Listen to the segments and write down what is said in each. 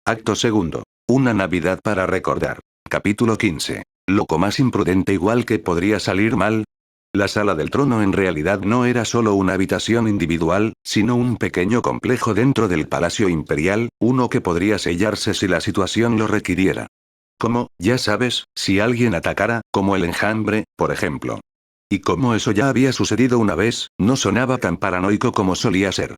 Acto segundo. Una Navidad para recordar. Capítulo 15. Loco más imprudente igual que podría salir mal. La sala del trono en realidad no era solo una habitación individual, sino un pequeño complejo dentro del palacio imperial, uno que podría sellarse si la situación lo requiriera. Como, ya sabes, si alguien atacara, como el enjambre, por ejemplo. Y como eso ya había sucedido una vez, no sonaba tan paranoico como solía ser.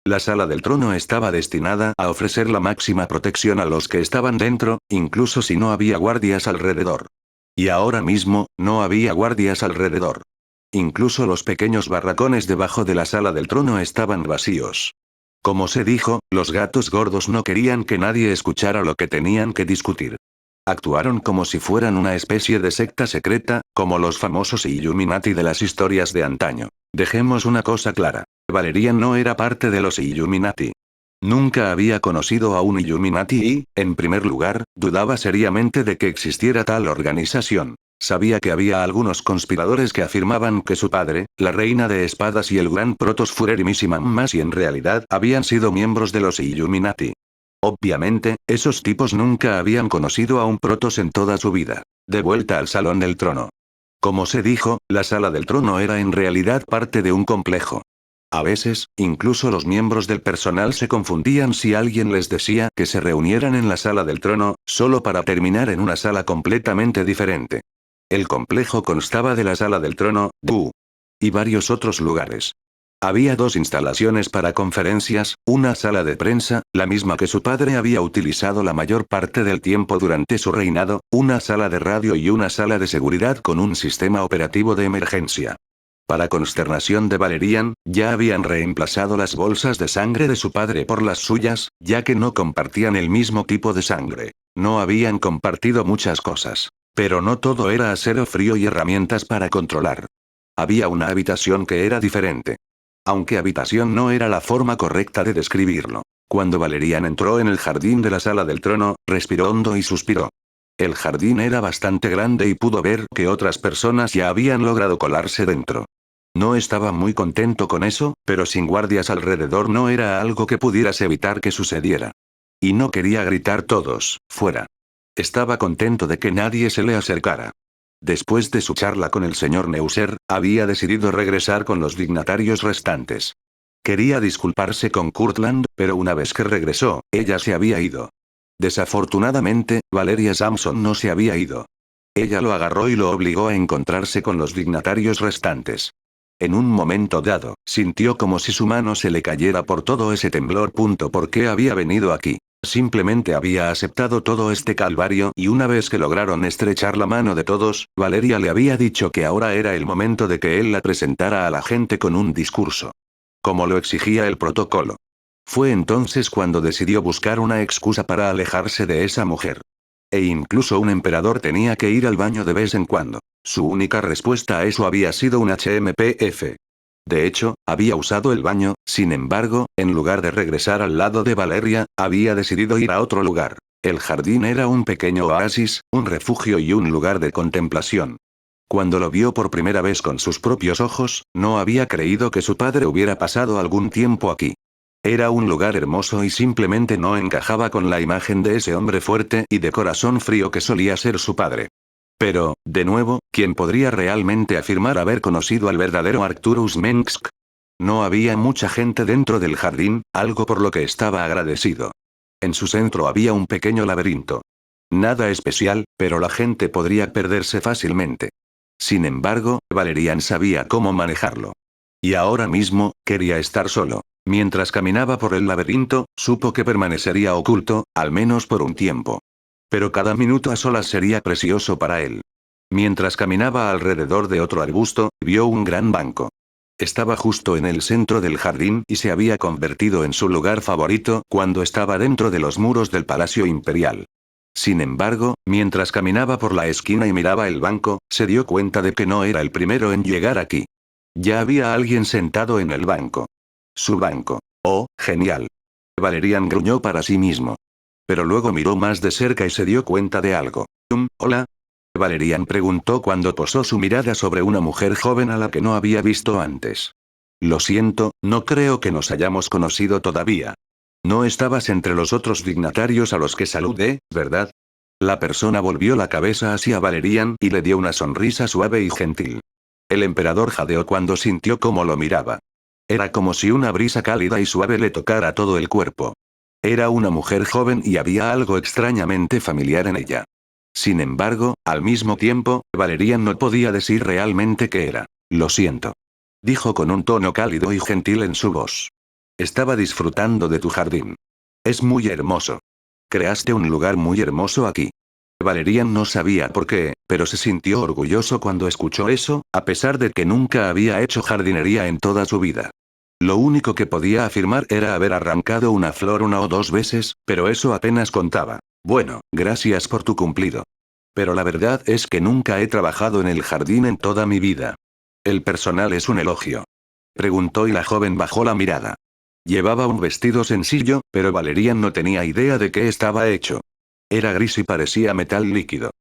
La sala del trono estaba destinada a ofrecer la máxima protección a los que estaban dentro, incluso si no había guardias alrededor. Y ahora mismo, no había guardias alrededor. Incluso los pequeños barracones debajo de la sala del trono estaban vacíos. Como se dijo, los gatos gordos no querían que nadie escuchara lo que tenían que discutir. Actuaron como si fueran una especie de secta secreta, como los famosos Illuminati de las historias de antaño. Dejemos una cosa clara. Valerian no era parte de los Illuminati. Nunca había conocido a un Illuminati y, en primer lugar, dudaba seriamente de que existiera tal organización. Sabía que había algunos conspiradores que afirmaban que su padre, la reina de espadas y el gran Protoss Furerimissima Masi en realidad habían sido miembros de los Illuminati. Obviamente, esos tipos nunca habían conocido a un Protoss en toda su vida. De vuelta al salón del trono. Como se dijo, la sala del trono era en realidad parte de un complejo. A veces, incluso los miembros del personal se confundían si alguien les decía que se reunieran en la sala del trono, solo para terminar en una sala completamente diferente. El complejo constaba de la sala del trono, y varios otros lugares. Había dos instalaciones para conferencias, una sala de prensa, la misma que su padre había utilizado la mayor parte del tiempo durante su reinado, una sala de radio y una sala de seguridad con un sistema operativo de emergencia. Para consternación de Valerian, ya habían reemplazado las bolsas de sangre de su padre por las suyas, ya que no compartían el mismo tipo de sangre. No habían compartido muchas cosas. Pero no todo era acero frío y herramientas para controlar. Había una habitación que era diferente. Aunque habitación no era la forma correcta de describirlo. Cuando Valerian entró en el jardín de la sala del trono, respiró hondo y suspiró. El jardín era bastante grande y pudo ver que otras personas ya habían logrado colarse dentro. No estaba muy contento con eso, pero sin guardias alrededor no era algo que pudieras evitar que sucediera. Y no quería gritar todos, fuera. Estaba contento de que nadie se le acercara. Después de su charla con el señor Neuser, había decidido regresar con los dignatarios restantes. Quería disculparse con Courtland, pero una vez que regresó, ella se había ido. Desafortunadamente, Valeria Samson no se había ido. Ella lo agarró y lo obligó a encontrarse con los dignatarios restantes. En un momento dado, sintió como si su mano se le cayera por todo ese temblor. ¿Por qué había venido aquí? Simplemente había aceptado todo este calvario y una vez que lograron estrechar la mano de todos, Valeria le había dicho que ahora era el momento de que él la presentara a la gente con un discurso. Como lo exigía el protocolo. Fue entonces cuando decidió buscar una excusa para alejarse de esa mujer. E incluso un emperador tenía que ir al baño de vez en cuando. Su única respuesta a eso había sido un HMPF. De hecho, había usado el baño, sin embargo, en lugar de regresar al lado de Valeria, había decidido ir a otro lugar. El jardín era un pequeño oasis, un refugio y un lugar de contemplación. Cuando lo vio por primera vez con sus propios ojos, no había creído que su padre hubiera pasado algún tiempo aquí. Era un lugar hermoso y simplemente no encajaba con la imagen de ese hombre fuerte y de corazón frío que solía ser su padre. Pero, de nuevo, ¿quién podría realmente afirmar haber conocido al verdadero Arcturus Mengsk? No había mucha gente dentro del jardín, algo por lo que estaba agradecido. En su centro había un pequeño laberinto. Nada especial, pero la gente podría perderse fácilmente. Sin embargo, Valerian sabía cómo manejarlo. Y ahora mismo, quería estar solo. Mientras caminaba por el laberinto, supo que permanecería oculto, al menos por un tiempo. Pero cada minuto a solas sería precioso para él. Mientras caminaba alrededor de otro arbusto, vio un gran banco. Estaba justo en el centro del jardín y se había convertido en su lugar favorito cuando estaba dentro de los muros del Palacio Imperial. Sin embargo, mientras caminaba por la esquina y miraba el banco, se dio cuenta de que no era el primero en llegar aquí. Ya había alguien sentado en el banco. Su banco. Oh, genial. Valerian gruñó para sí mismo. Pero luego miró más de cerca y se dio cuenta de algo. Hola. Valerian preguntó cuando posó su mirada sobre una mujer joven a la que no había visto antes. Lo siento, no creo que nos hayamos conocido todavía. No estabas entre los otros dignatarios a los que saludé, ¿verdad? La persona volvió la cabeza hacia Valerian y le dio una sonrisa suave y gentil. El emperador jadeó cuando sintió cómo lo miraba. Era como si una brisa cálida y suave le tocara todo el cuerpo. Era una mujer joven y había algo extrañamente familiar en ella. Sin embargo, al mismo tiempo, Valerian no podía decir realmente qué era. Lo siento. Dijo con un tono cálido y gentil en su voz. Estaba disfrutando de tu jardín. Es muy hermoso. Creaste un lugar muy hermoso aquí. Valerian no sabía por qué, pero se sintió orgulloso cuando escuchó eso, a pesar de que nunca había hecho jardinería en toda su vida. Lo único que podía afirmar era haber arrancado una flor una o dos veces, pero eso apenas contaba. Bueno, gracias por tu cumplido. Pero la verdad es que nunca he trabajado en el jardín en toda mi vida. ¿El personal es un elogio? Preguntó y la joven bajó la mirada. Llevaba un vestido sencillo, pero Valerian no tenía idea de qué estaba hecho. Era gris y parecía metal líquido.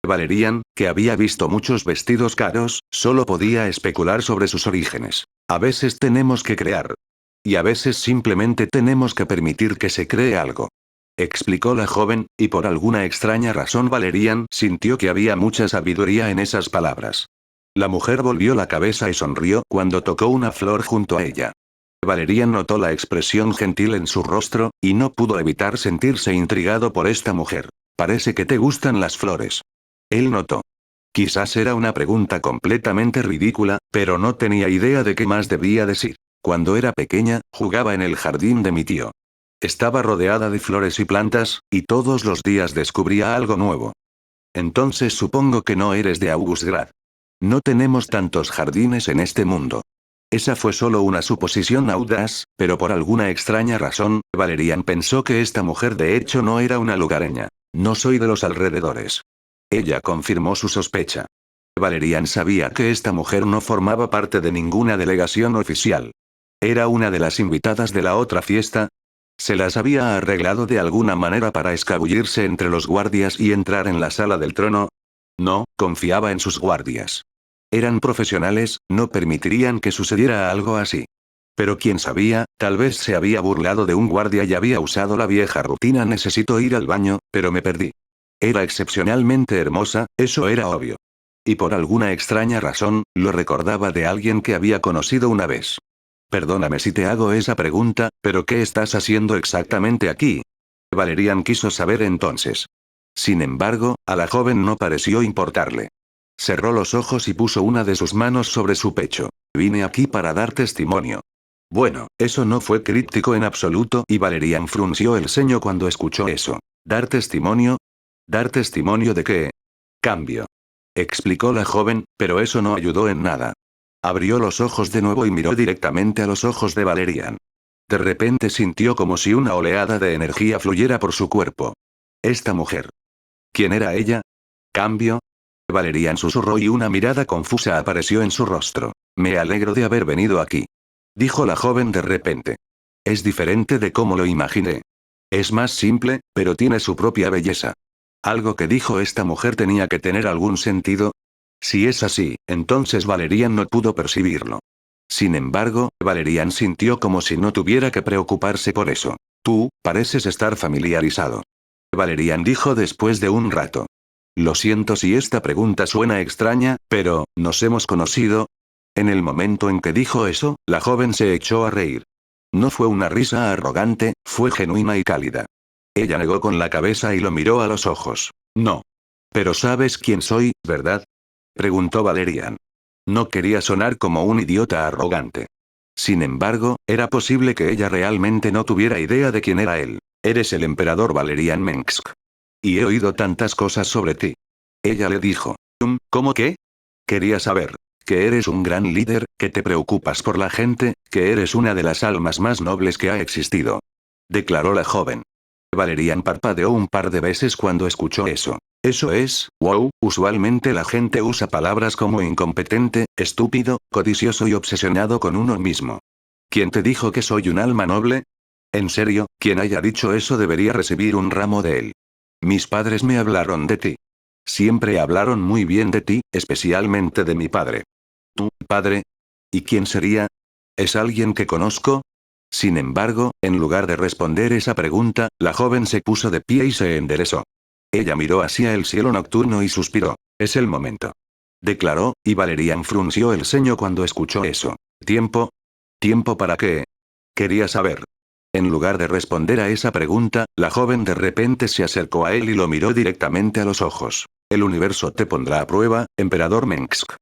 Valerian, que había visto muchos vestidos caros, solo podía especular sobre sus orígenes. A veces tenemos que crear. Y a veces simplemente tenemos que permitir que se cree algo. Explicó la joven, y por alguna extraña razón Valerian sintió que había mucha sabiduría en esas palabras. La mujer volvió la cabeza y sonrió cuando tocó una flor junto a ella. Valerian notó la expresión gentil en su rostro, y no pudo evitar sentirse intrigado por esta mujer. Parece que te gustan las flores. Él notó. Quizás era una pregunta completamente ridícula, pero no tenía idea de qué más debía decir. Cuando era pequeña, jugaba en el jardín de mi tío. Estaba rodeada de flores y plantas, y todos los días descubría algo nuevo. Entonces supongo que no eres de Augustgrad. No tenemos tantos jardines en este mundo. Esa fue solo una suposición audaz, pero por alguna extraña razón, Valerian pensó que esta mujer de hecho no era una lugareña. No soy de los alrededores. Ella confirmó su sospecha. Valerian sabía que esta mujer no formaba parte de ninguna delegación oficial. Era una de las invitadas de la otra fiesta. Se las había arreglado de alguna manera para escabullirse entre los guardias y entrar en la sala del trono. No, confiaba en sus guardias. Eran profesionales, no permitirían que sucediera algo así. Pero quién sabía, tal vez se había burlado de un guardia y había usado la vieja rutina necesito ir al baño, pero me perdí. Era excepcionalmente hermosa, eso era obvio. Y por alguna extraña razón, lo recordaba de alguien que había conocido una vez. Perdóname si te hago esa pregunta, pero ¿qué estás haciendo exactamente aquí? Valerian quiso saber entonces. Sin embargo, a la joven no pareció importarle. Cerró los ojos y puso una de sus manos sobre su pecho. Vine aquí para dar testimonio. Bueno, eso no fue críptico en absoluto y Valerian frunció el ceño cuando escuchó eso. ¿Dar testimonio? ¿Dar testimonio de qué? Cambio. Explicó la joven, pero eso no ayudó en nada. Abrió los ojos de nuevo y miró directamente a los ojos de Valerian. De repente sintió como si una oleada de energía fluyera por su cuerpo. Esta mujer. ¿Quién era ella? ¿Cambio? Valerian susurró y una mirada confusa apareció en su rostro. Me alegro de haber venido aquí. Dijo la joven de repente. Es diferente de cómo lo imaginé. Es más simple, pero tiene su propia belleza. Algo que dijo esta mujer tenía que tener algún sentido. Si es así, entonces Valerian no pudo percibirlo. Sin embargo, Valerian sintió como si no tuviera que preocuparse por eso. Tú, pareces estar familiarizado. Valerian dijo después de un rato. Lo siento si esta pregunta suena extraña, pero, ¿nos hemos conocido? En el momento en que dijo eso, la joven se echó a reír. No fue una risa arrogante, fue genuina y cálida. Ella negó con la cabeza y lo miró a los ojos. No. Pero sabes quién soy, ¿verdad? Preguntó Valerian. No quería sonar como un idiota arrogante. Sin embargo, era posible que ella realmente no tuviera idea de quién era él. Eres el emperador Valerian Mensk. Y he oído tantas cosas sobre ti. Ella le dijo. ¿Cómo qué? Quería saber. Que eres un gran líder, que te preocupas por la gente, que eres una de las almas más nobles que ha existido. Declaró la joven. Valerian parpadeó un par de veces cuando escuchó eso. Eso es, wow, usualmente la gente usa palabras como incompetente, estúpido, codicioso y obsesionado con uno mismo. ¿Quién te dijo que soy un alma noble? En serio, quien haya dicho eso debería recibir un ramo de él. Mis padres me hablaron de ti. Siempre hablaron muy bien de ti, especialmente de mi padre. ¿Tu padre? ¿Y quién sería? ¿Es alguien que conozco? Sin embargo, en lugar de responder esa pregunta, la joven se puso de pie y se enderezó. Ella miró hacia el cielo nocturno y suspiró. Es el momento. Declaró, y Valerian frunció el ceño cuando escuchó eso. ¿Tiempo? ¿Tiempo para qué? Quería saber. En lugar de responder a esa pregunta, la joven de repente se acercó a él y lo miró directamente a los ojos. El universo te pondrá a prueba, Emperador Mengsk.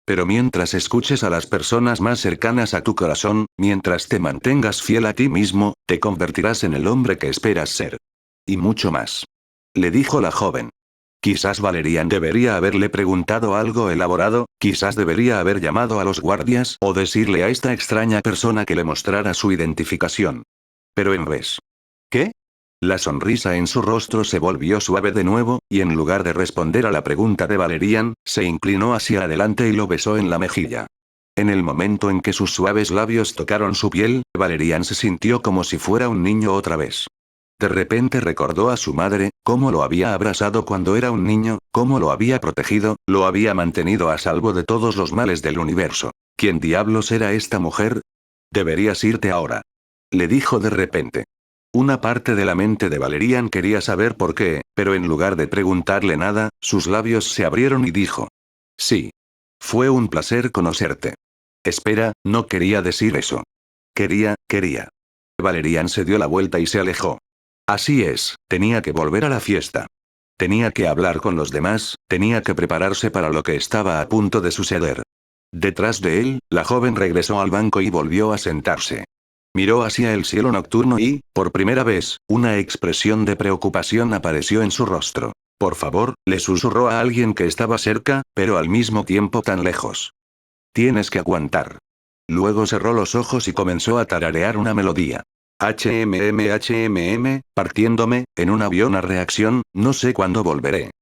Pero mientras escuches a las personas más cercanas a tu corazón, mientras te mantengas fiel a ti mismo, te convertirás en el hombre que esperas ser. Y mucho más. Le dijo la joven. Quizás Valerian debería haberle preguntado algo elaborado, quizás debería haber llamado a los guardias o decirle a esta extraña persona que le mostrara su identificación. Pero en vez. ¿Qué? La sonrisa en su rostro se volvió suave de nuevo, y en lugar de responder a la pregunta de Valerian, se inclinó hacia adelante y lo besó en la mejilla. En el momento en que sus suaves labios tocaron su piel, Valerian se sintió como si fuera un niño otra vez. De repente recordó a su madre, cómo lo había abrazado cuando era un niño, cómo lo había protegido, lo había mantenido a salvo de todos los males del universo. ¿Quién diablos era esta mujer? Deberías irte ahora. Le dijo de repente. Una parte de la mente de Valerian quería saber por qué, pero en lugar de preguntarle nada, sus labios se abrieron y dijo. Sí. Fue un placer conocerte. Espera, no quería decir eso. Quería. Valerian se dio la vuelta y se alejó. Así es, tenía que volver a la fiesta. Tenía que hablar con los demás, tenía que prepararse para lo que estaba a punto de suceder. Detrás de él, la joven regresó al banco y volvió a sentarse. Miró hacia el cielo nocturno y, por primera vez, una expresión de preocupación apareció en su rostro. Por favor, le susurró a alguien que estaba cerca, pero al mismo tiempo tan lejos. Tienes que aguantar. Luego cerró los ojos y comenzó a tararear una melodía. Partiéndome, en un avión a reacción, no sé cuándo volveré.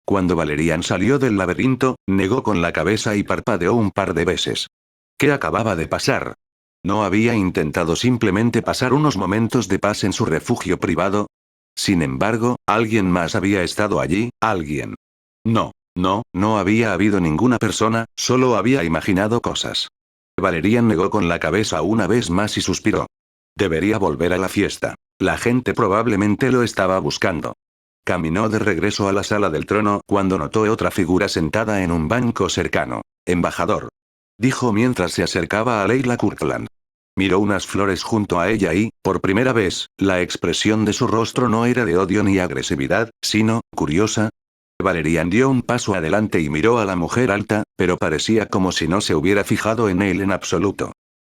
Cuando Valerian salió del laberinto, negó con la cabeza y parpadeó un par de veces. ¿Qué acababa de pasar? ¿No había intentado simplemente pasar unos momentos de paz en su refugio privado? Sin embargo, alguien más había estado allí, alguien. No había habido ninguna persona, solo había imaginado cosas. Valerian negó con la cabeza una vez más y suspiró. Debería volver a la fiesta. La gente probablemente lo estaba buscando. Caminó de regreso a la sala del trono cuando notó otra figura sentada en un banco cercano. Embajador. Dijo mientras se acercaba a Leila Kirkland. Miró unas flores junto a ella y, por primera vez, la expresión de su rostro no era de odio ni agresividad, sino, curiosa. Valerian dio un paso adelante y miró a la mujer alta, pero parecía como si no se hubiera fijado en él en absoluto.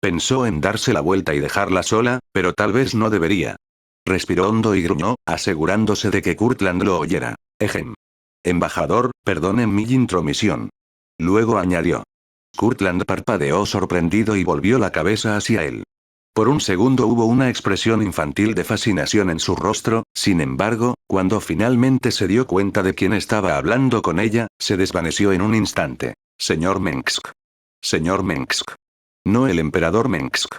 Pensó en darse la vuelta y dejarla sola, pero tal vez no debería. Respiró hondo y gruñó, asegurándose de que Kirkland lo oyera. Ejem. Embajador, perdone mi intromisión. Luego añadió. Kirkland parpadeó sorprendido y volvió la cabeza hacia él. Por un segundo hubo una expresión infantil de fascinación en su rostro, sin embargo, cuando finalmente se dio cuenta de quién estaba hablando con ella, se desvaneció en un instante. Señor Mengsk. Señor Mengsk. No el emperador Mengsk.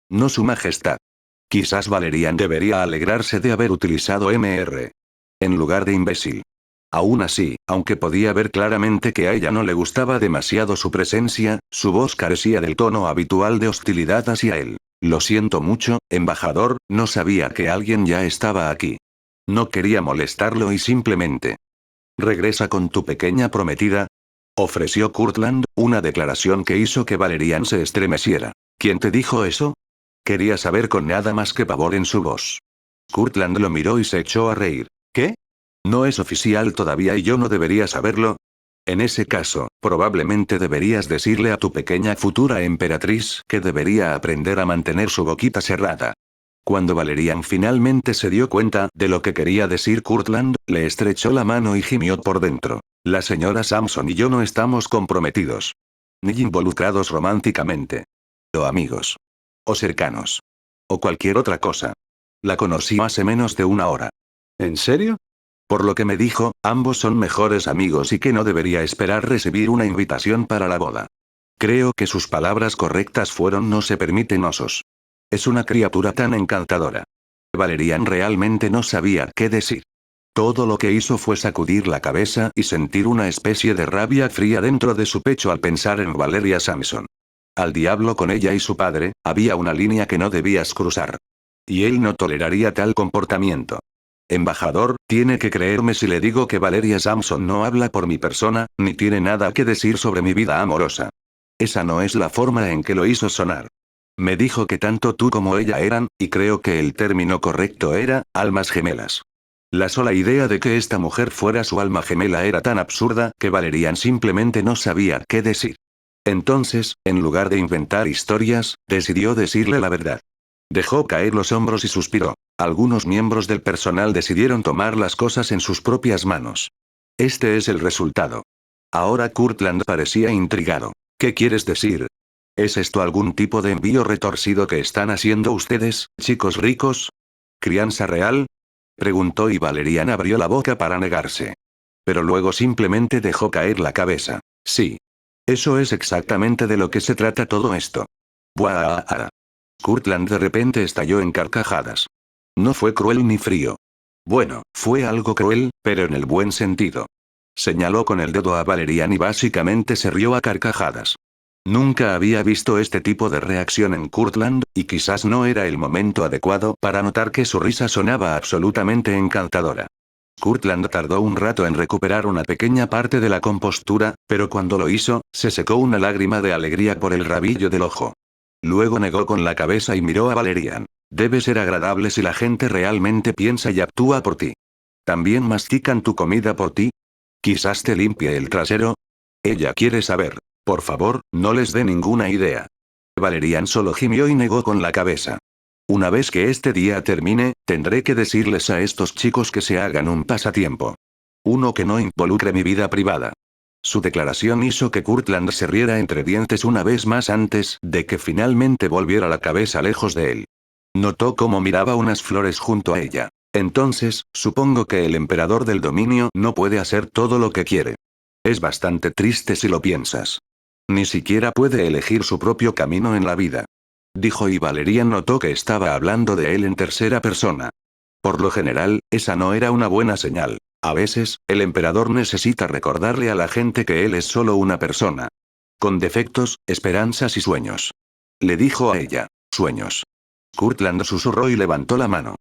No su majestad. Quizás Valerian debería alegrarse de haber utilizado Mr. en lugar de imbécil. Aún así, aunque podía ver claramente que a ella no le gustaba demasiado su presencia, su voz carecía del tono habitual de hostilidad hacia él. Lo siento mucho, embajador, no sabía que alguien ya estaba aquí. No quería molestarlo y simplemente. Regresa con tu pequeña prometida. Ofreció Kirkland, una declaración que hizo que Valerian se estremeciera. ¿Quién te dijo eso? Quería saber con nada más que pavor en su voz. Kirkland lo miró y se echó a reír. ¿Qué? ¿No es oficial todavía y yo no debería saberlo? En ese caso, probablemente deberías decirle a tu pequeña futura emperatriz que debería aprender a mantener su boquita cerrada. Cuando Valerian finalmente se dio cuenta de lo que quería decir Kirkland, le estrechó la mano y gimió por dentro. La señora Samson y yo no estamos comprometidos. Ni involucrados románticamente. O amigos. O cercanos. O cualquier otra cosa. La conocí hace menos de una hora. ¿En serio? Por lo que me dijo, ambos son mejores amigos y que no debería esperar recibir una invitación para la boda. Creo que sus palabras correctas fueron no se permiten osos. Es una criatura tan encantadora. Valerian realmente no sabía qué decir. Todo lo que hizo fue sacudir la cabeza y sentir una especie de rabia fría dentro de su pecho al pensar en Valeria Samson. Al diablo con ella y su padre, había una línea que no debías cruzar. Y él no toleraría tal comportamiento. Embajador, tiene que creerme si le digo que Valeria Samson no habla por mi persona, ni tiene nada que decir sobre mi vida amorosa. Esa no es la forma en que lo hizo sonar. Me dijo que tanto tú como ella eran, y creo que el término correcto era, almas gemelas. La sola idea de que esta mujer fuera su alma gemela era tan absurda que Valerian simplemente no sabía qué decir. Entonces, en lugar de inventar historias, decidió decirle la verdad. Dejó caer los hombros y suspiró. Algunos miembros del personal decidieron tomar las cosas en sus propias manos. Este es el resultado. Ahora Kurtland parecía intrigado. ¿Qué quieres decir? ¿Es esto algún tipo de envío retorcido que están haciendo ustedes, chicos ricos? ¿Crianza real? Preguntó y Valerian abrió la boca para negarse. Pero luego simplemente dejó caer la cabeza. Sí. Eso es exactamente de lo que se trata todo esto. Buah. Kurtland de repente estalló en carcajadas. No fue cruel ni frío. Bueno, fue algo cruel, pero en el buen sentido. Señaló con el dedo a Valerian y básicamente se rió a carcajadas. Nunca había visto este tipo de reacción en Kurtland, y quizás no era el momento adecuado para notar que su risa sonaba absolutamente encantadora. Kurtland tardó un rato en recuperar una pequeña parte de la compostura, pero cuando lo hizo, se secó una lágrima de alegría por el rabillo del ojo. Luego negó con la cabeza y miró a Valerian. Debe ser agradable si la gente realmente piensa y actúa por ti. ¿También mastican tu comida por ti? ¿Quizás te limpie el trasero? Ella quiere saber. Por favor, no les dé ninguna idea. Valerian solo gimió y negó con la cabeza. Una vez que este día termine, tendré que decirles a estos chicos que se hagan un pasatiempo. Uno que no involucre mi vida privada. Su declaración hizo que Kurtland se riera entre dientes una vez más antes de que finalmente volviera la cabeza lejos de él. Notó cómo miraba unas flores junto a ella. Entonces, supongo que el emperador del dominio no puede hacer todo lo que quiere. Es bastante triste si lo piensas. Ni siquiera puede elegir su propio camino en la vida. Dijo y Valerian notó que estaba hablando de él en tercera persona. Por lo general, esa no era una buena señal. A veces, el emperador necesita recordarle a la gente que él es solo una persona. Con defectos, esperanzas y sueños. Le dijo a ella. Sueños. Kurtland susurró y levantó la mano.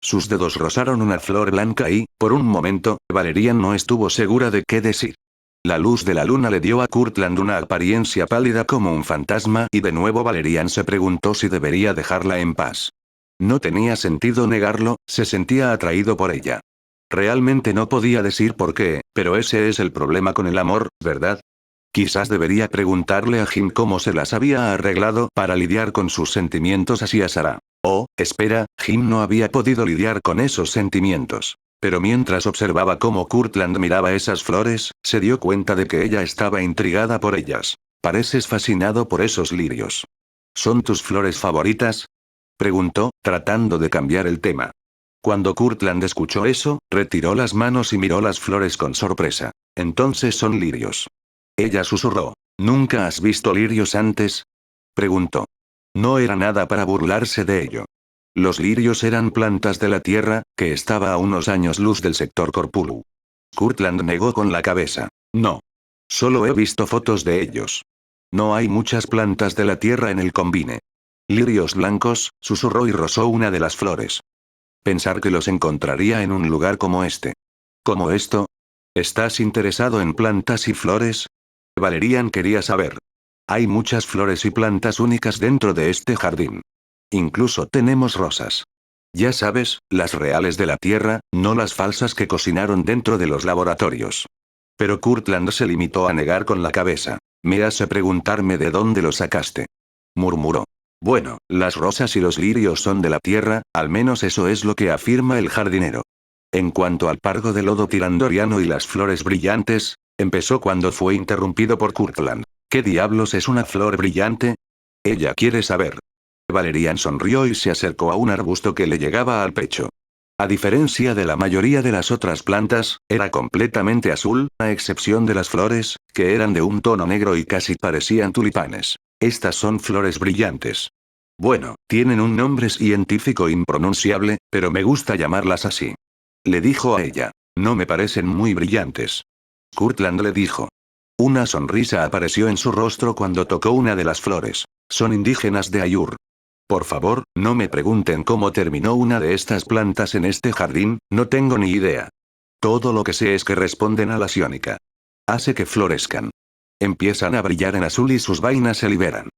Sus dedos rozaron una flor blanca y, por un momento, Valerian no estuvo segura de qué decir. La luz de la luna le dio a Kurtland una apariencia pálida como un fantasma y de nuevo Valerian se preguntó si debería dejarla en paz. No tenía sentido negarlo, se sentía atraído por ella. Realmente no podía decir por qué, pero ese es el problema con el amor, ¿verdad? Quizás debería preguntarle a Jim cómo se las había arreglado para lidiar con sus sentimientos hacia Sarah. Oh, espera, Jim no había podido lidiar con esos sentimientos. Pero mientras observaba cómo Kurtland miraba esas flores, se dio cuenta de que ella estaba intrigada por ellas. Pareces fascinado por esos lirios. ¿Son tus flores favoritas? Preguntó, tratando de cambiar el tema. Cuando Kurtland escuchó eso, retiró las manos y miró las flores con sorpresa. Entonces son lirios. Ella susurró. ¿Nunca has visto lirios antes? Preguntó. No era nada para burlarse de ello. Los lirios eran plantas de la tierra, que estaba a unos años luz del sector Corpulu. Kurtland negó con la cabeza. No. Solo he visto fotos de ellos. No hay muchas plantas de la tierra en el combine. Lirios blancos, susurró y rozó una de las flores. Pensar que los encontraría en un lugar como este. ¿Como esto? ¿Estás interesado en plantas y flores? Valerian quería saber. Hay muchas flores y plantas únicas dentro de este jardín. Incluso tenemos rosas. Ya sabes, las reales de la tierra, no las falsas que cocinaron dentro de los laboratorios. Pero Kurtland se limitó a negar con la cabeza. Me hace preguntarme de dónde lo sacaste. Murmuró. Bueno, las rosas y los lirios son de la tierra, al menos eso es lo que afirma el jardinero. En cuanto al pargo de lodo tirandoriano y las flores brillantes, empezó cuando fue interrumpido por Kurtland. ¿Qué diablos es una flor brillante? Ella quiere saber. Valerian sonrió y se acercó a un arbusto que le llegaba al pecho. A diferencia de la mayoría de las otras plantas, era completamente azul, a excepción de las flores, que eran de un tono negro y casi parecían tulipanes. Estas son flores brillantes. Bueno, tienen un nombre científico impronunciable, pero me gusta llamarlas así. Le dijo a ella. No me parecen muy brillantes. Kurtland le dijo. Una sonrisa apareció en su rostro cuando tocó una de las flores. Son indígenas de Ayur. Por favor, no me pregunten cómo terminó una de estas plantas en este jardín, no tengo ni idea. Todo lo que sé es que responden a la sionica. Hace que florezcan. Empiezan a brillar en azul y sus vainas se liberan.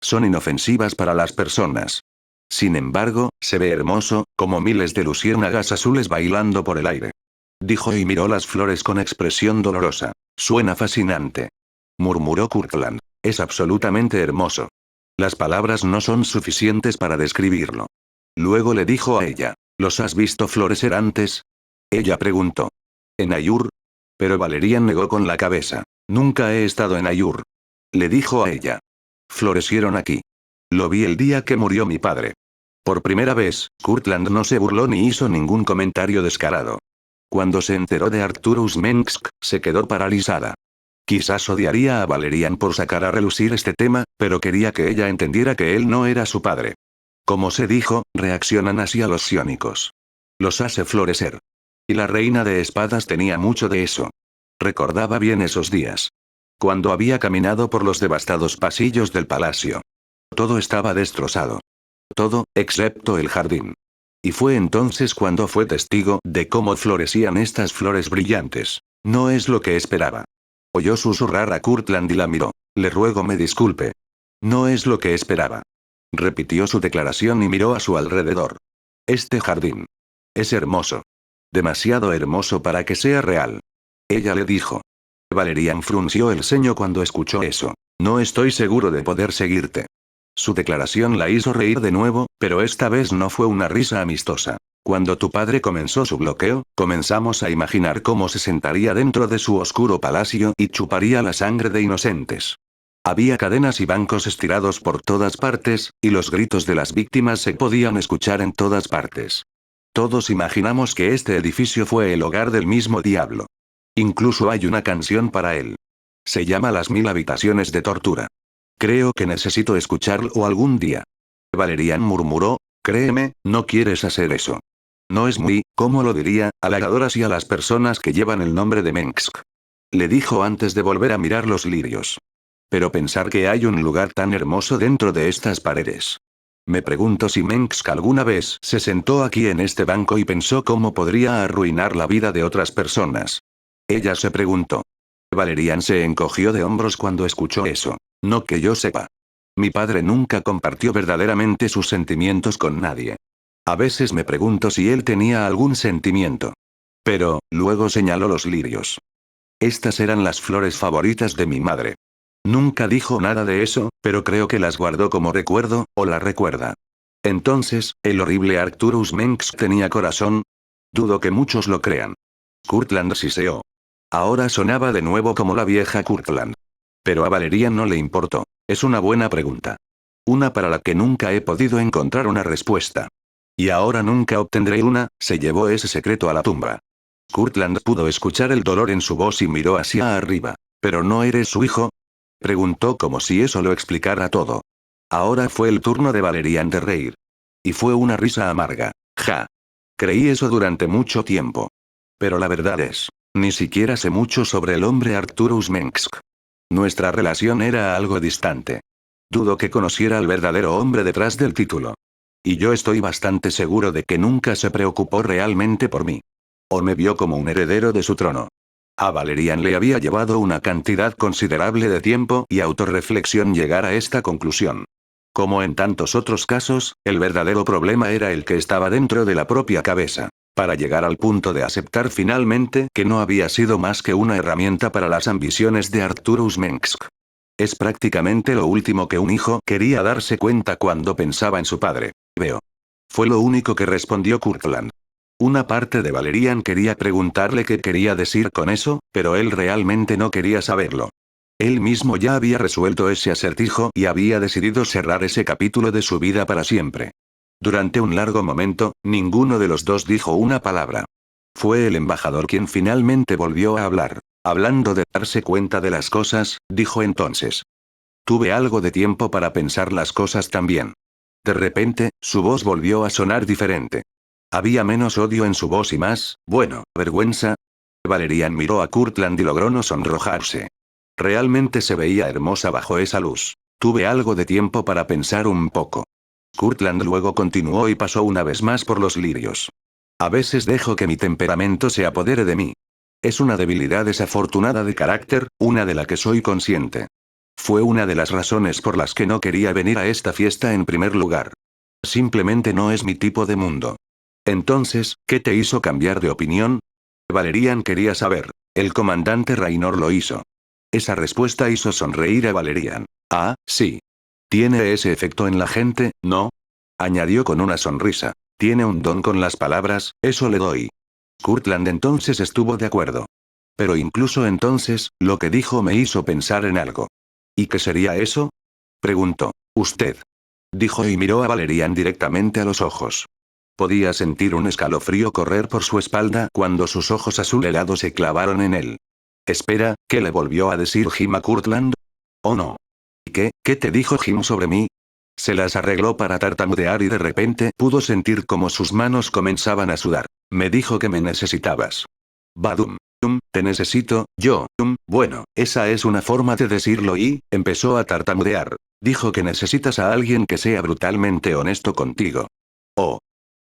Son inofensivas para las personas. Sin embargo, se ve hermoso, como miles de luciérnagas azules bailando por el aire. Dijo y miró las flores con expresión dolorosa. Suena fascinante. Murmuró Kirtland. Es absolutamente hermoso. Las palabras no son suficientes para describirlo. Luego le dijo a ella. ¿Los has visto florecer antes? Ella preguntó. ¿En Ayur? Pero Valerian negó con la cabeza. Nunca he estado en Ayur. Le dijo a ella. Florecieron aquí. Lo vi el día que murió mi padre. Por primera vez, Kirtland no se burló ni hizo ningún comentario descarado. Cuando se enteró de Arcturus Mensk, se quedó paralizada. Quizás odiaría a Valerian por sacar a relucir este tema, pero quería que ella entendiera que él no era su padre. Como se dijo, reaccionan así a los sionicos. Los hace florecer. Y la reina de espadas tenía mucho de eso. Recordaba bien esos días. Cuando había caminado por los devastados pasillos del palacio. Todo estaba destrozado. Todo, excepto el jardín. Y fue entonces cuando fue testigo de cómo florecían estas flores brillantes. No es lo que esperaba. Oyó susurrar a Kirtland y la miró. Le ruego me disculpe. No es lo que esperaba. Repitió su declaración y miró a su alrededor. Este jardín. Es hermoso. Demasiado hermoso para que sea real. Ella le dijo. Valerian frunció el ceño cuando escuchó eso. No estoy seguro de poder seguirte. Su declaración la hizo reír de nuevo, pero esta vez no fue una risa amistosa. Cuando tu padre comenzó su bloqueo, comenzamos a imaginar cómo se sentaría dentro de su oscuro palacio y chuparía la sangre de inocentes. Había cadenas y bancos estirados por todas partes, y los gritos de las víctimas se podían escuchar en todas partes. Todos imaginamos que este edificio fue el hogar del mismo diablo. Incluso hay una canción para él. Se llama Las 1000 habitaciones de tortura. Creo que necesito escucharlo algún día. Valerian murmuró, créeme, no quieres hacer eso. No es muy, ¿cómo lo diría?, halagador hacia las personas que llevan el nombre de Mensk. Le dijo antes de volver a mirar los lirios. Pero pensar que hay un lugar tan hermoso dentro de estas paredes. Me pregunto si Mensk alguna vez se sentó aquí en este banco y pensó cómo podría arruinar la vida de otras personas. Ella se preguntó. Valerian se encogió de hombros cuando escuchó eso. No que yo sepa. Mi padre nunca compartió verdaderamente sus sentimientos con nadie. A veces me pregunto si él tenía algún sentimiento. Pero, luego señaló los lirios. Estas eran las flores favoritas de mi madre. Nunca dijo nada de eso, pero creo que las guardó como recuerdo, o la recuerda. Entonces, ¿el horrible Arcturus Mensk tenía corazón? Dudo que muchos lo crean. Kirtland siseó. Ahora sonaba de nuevo como la vieja Kirtland. Pero a Valerian no le importó. Es una buena pregunta. Una para la que nunca he podido encontrar una respuesta. Y ahora nunca obtendré una, se llevó ese secreto a la tumba. Kirtland pudo escuchar el dolor en su voz y miró hacia arriba. ¿Pero no eres su hijo? Preguntó como si eso lo explicara todo. Ahora fue el turno de Valerian de reír. Y fue una risa amarga. Ja. Creí eso durante mucho tiempo. Pero la verdad es, ni siquiera sé mucho sobre el hombre Arcturus Mensk. Nuestra relación era algo distante. Dudo que conociera al verdadero hombre detrás del título. Y yo estoy bastante seguro de que nunca se preocupó realmente por mí. O me vio como un heredero de su trono. A Valerian le había llevado una cantidad considerable de tiempo y autorreflexión llegar a esta conclusión. Como en tantos otros casos, el verdadero problema era el que estaba dentro de la propia cabeza. Para llegar al punto de aceptar finalmente que no había sido más que una herramienta para las ambiciones de Arcturus Mensk. Es prácticamente lo último que un hijo quería darse cuenta cuando pensaba en su padre. Veo. Fue lo único que respondió Kirtland. Una parte de Valerian quería preguntarle qué quería decir con eso, pero él realmente no quería saberlo. Él mismo ya había resuelto ese acertijo y había decidido cerrar ese capítulo de su vida para siempre. Durante un largo momento, ninguno de los dos dijo una palabra. Fue el embajador quien finalmente volvió a hablar. Hablando de darse cuenta de las cosas, dijo entonces. Tuve algo de tiempo para pensar las cosas también. De repente, su voz volvió a sonar diferente. Había menos odio en su voz y más, bueno, vergüenza. Valerian miró a Kirtland y logró no sonrojarse. Realmente se veía hermosa bajo esa luz. Tuve algo de tiempo para pensar un poco. Courtland luego continuó y pasó una vez más por los lirios. A veces dejo que mi temperamento se apodere de mí. Es una debilidad desafortunada de carácter, una de la que soy consciente. Fue una de las razones por las que no quería venir a esta fiesta en primer lugar. Simplemente no es mi tipo de mundo. Entonces, ¿qué te hizo cambiar de opinión? Valerian quería saber. El comandante Raynor lo hizo. Esa respuesta hizo sonreír a Valerian. Ah, sí. ¿Tiene ese efecto en la gente, no? Añadió con una sonrisa. Tiene un don con las palabras, eso le doy. Courtland entonces estuvo de acuerdo. Pero incluso entonces, lo que dijo me hizo pensar en algo. ¿Y qué sería eso? Preguntó. Usted. Dijo y miró a Valerian directamente a los ojos. Podía sentir un escalofrío correr por su espalda cuando sus ojos azul helado se clavaron en él. Espera, ¿qué le volvió a decir Jim a Courtland? ¿Oh no? ¿Qué te dijo Jim sobre mí? Se las arregló para tartamudear y de repente pudo sentir como sus manos comenzaban a sudar. Me dijo que me necesitabas. Badum. Te necesito, yo. Bueno, esa es una forma de decirlo y, empezó a tartamudear. Dijo que necesitas a alguien que sea brutalmente honesto contigo. Oh.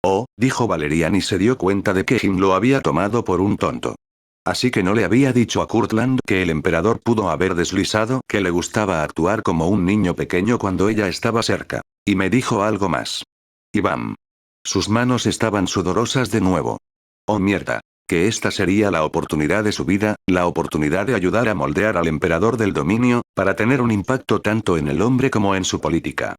Oh, dijo Valerian y se dio cuenta de que Jim lo había tomado por un tonto. Así que no le había dicho a Courtland que el emperador pudo haber deslizado que le gustaba actuar como un niño pequeño cuando ella estaba cerca. Y me dijo algo más. Y bam. Sus manos estaban sudorosas de nuevo. Oh mierda. Que esta sería la oportunidad de su vida, la oportunidad de ayudar a moldear al emperador del dominio, para tener un impacto tanto en el hombre como en su política.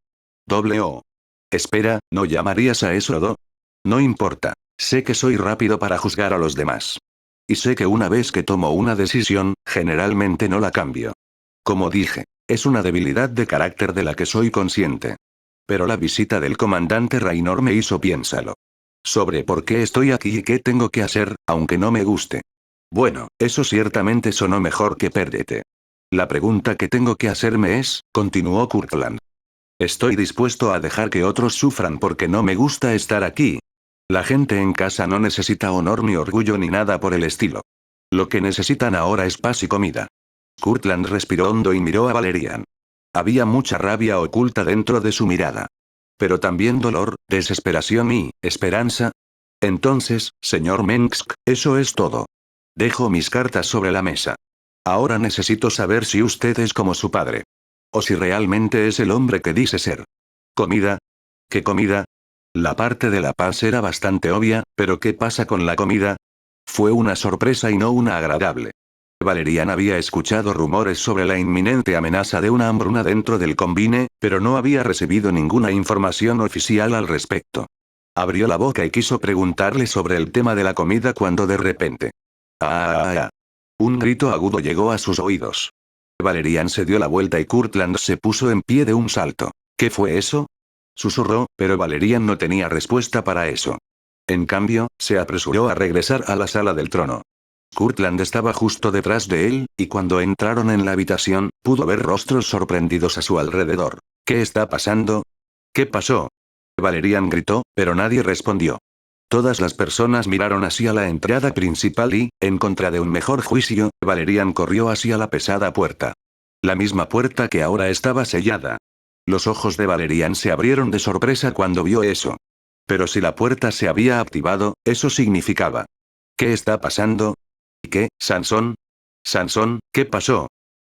O. Espera, ¿no llamarías a eso Do? No importa. Sé que soy rápido para juzgar a los demás. Y sé que una vez que tomo una decisión, generalmente no la cambio. Como dije, es una debilidad de carácter de la que soy consciente. Pero la visita del comandante Raynor me hizo piénsalo. Sobre por qué estoy aquí y qué tengo que hacer, aunque no me guste. Bueno, eso ciertamente sonó mejor que pérdete. La pregunta que tengo que hacerme es, continuó Courtland. ¿Estoy dispuesto a dejar que otros sufran porque no me gusta estar aquí? La gente en casa no necesita honor ni orgullo ni nada por el estilo. Lo que necesitan ahora es paz y comida. Courtland respiró hondo y miró a Valerian. Había mucha rabia oculta dentro de su mirada. Pero también dolor, desesperación y esperanza. Entonces, señor Mengsk, eso es todo. Dejo mis cartas sobre la mesa. Ahora necesito saber si usted es como su padre. O si realmente es el hombre que dice ser. ¿Comida? ¿Qué comida? La parte de la paz era bastante obvia, pero ¿qué pasa con la comida? Fue una sorpresa y no una agradable. Valerian había escuchado rumores sobre la inminente amenaza de una hambruna dentro del Combine, pero no había recibido ninguna información oficial al respecto. Abrió la boca y quiso preguntarle sobre el tema de la comida cuando de repente. ¡Ah! Un grito agudo llegó a sus oídos. Valerian se dio la vuelta y Courtland se puso en pie de un salto. ¿Qué fue eso? Susurró, pero Valerian no tenía respuesta para eso. En cambio, se apresuró a regresar a la sala del trono. Courtland estaba justo detrás de él, y cuando entraron en la habitación, pudo ver rostros sorprendidos a su alrededor. ¿Qué está pasando? ¿Qué pasó? Valerian gritó, pero nadie respondió. Todas las personas miraron hacia la entrada principal y, en contra de un mejor juicio, Valerian corrió hacia la pesada puerta. La misma puerta que ahora estaba sellada. Los ojos de Valerian se abrieron de sorpresa cuando vio eso. Pero si la puerta se había activado, eso significaba. ¿Qué está pasando? ¿Qué, Sansón? Sansón, ¿qué pasó?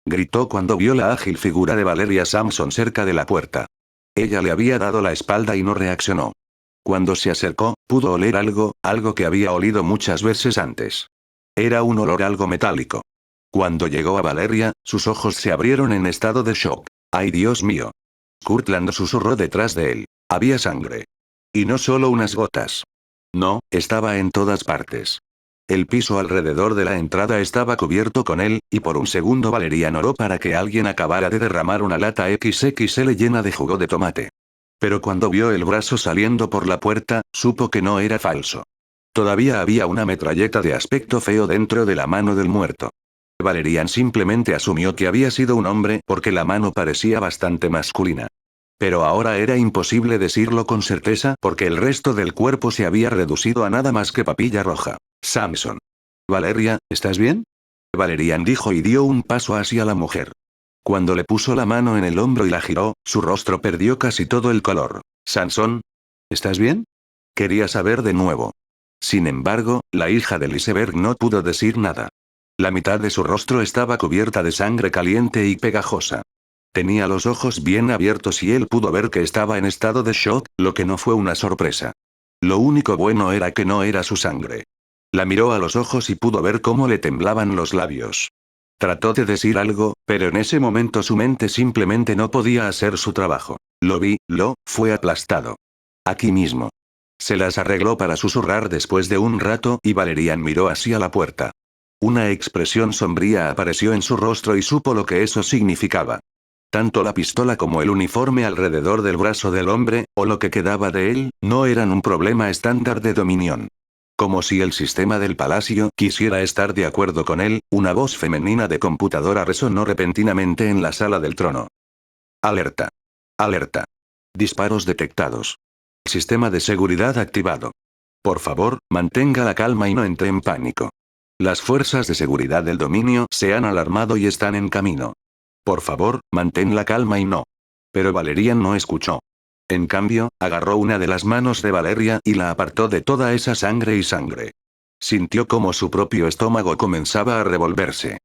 Gritó cuando vio la ágil figura de Valeria Samson cerca de la puerta. Ella le había dado la espalda y no reaccionó. Cuando se acercó, pudo oler algo, algo que había olido muchas veces antes. Era un olor algo metálico. Cuando llegó a Valeria, sus ojos se abrieron en estado de shock. ¡Ay Dios mío! Courtland susurró detrás de él. Había sangre. Y no solo unas gotas. No, estaba en todas partes. El piso alrededor de la entrada estaba cubierto con él, y por un segundo Valerian oró para que alguien acabara de derramar una lata XXL llena de jugo de tomate. Pero cuando vio el brazo saliendo por la puerta, supo que no era falso. Todavía había una metralleta de aspecto feo dentro de la mano del muerto. Valerian simplemente asumió que había sido un hombre porque la mano parecía bastante masculina. Pero ahora era imposible decirlo con certeza porque el resto del cuerpo se había reducido a nada más que papilla roja. Samson. Valeria, ¿estás bien? Valerian dijo y dio un paso hacia la mujer. Cuando le puso la mano en el hombro y la giró, su rostro perdió casi todo el color. «Sansón, ¿estás bien?», quería saber de nuevo. Sin embargo, la hija de Liseberg no pudo decir nada. La mitad de su rostro estaba cubierta de sangre caliente y pegajosa. Tenía los ojos bien abiertos y él pudo ver que estaba en estado de shock, lo que no fue una sorpresa. Lo único bueno era que no era su sangre. La miró a los ojos y pudo ver cómo le temblaban los labios. Trató de decir algo, pero en ese momento su mente simplemente no podía hacer su trabajo. Fue aplastado. Aquí mismo. Se las arregló para susurrar después de un rato y Valerian miró hacia la puerta. Una expresión sombría apareció en su rostro y supo lo que eso significaba. Tanto la pistola como el uniforme alrededor del brazo del hombre, o lo que quedaba de él, no eran un problema estándar de Dominion. Como si el sistema del palacio quisiera estar de acuerdo con él, una voz femenina de computadora resonó repentinamente en la sala del trono. Alerta. Alerta. Disparos detectados. Sistema de seguridad activado. Por favor, mantenga la calma y no entre en pánico. Las fuerzas de seguridad del dominio se han alarmado y están en camino. Por favor, mantén la calma y no. Pero Valerian no escuchó. En cambio, agarró una de las manos de Valeria y la apartó de toda esa sangre. Sintió como su propio estómago comenzaba a revolverse.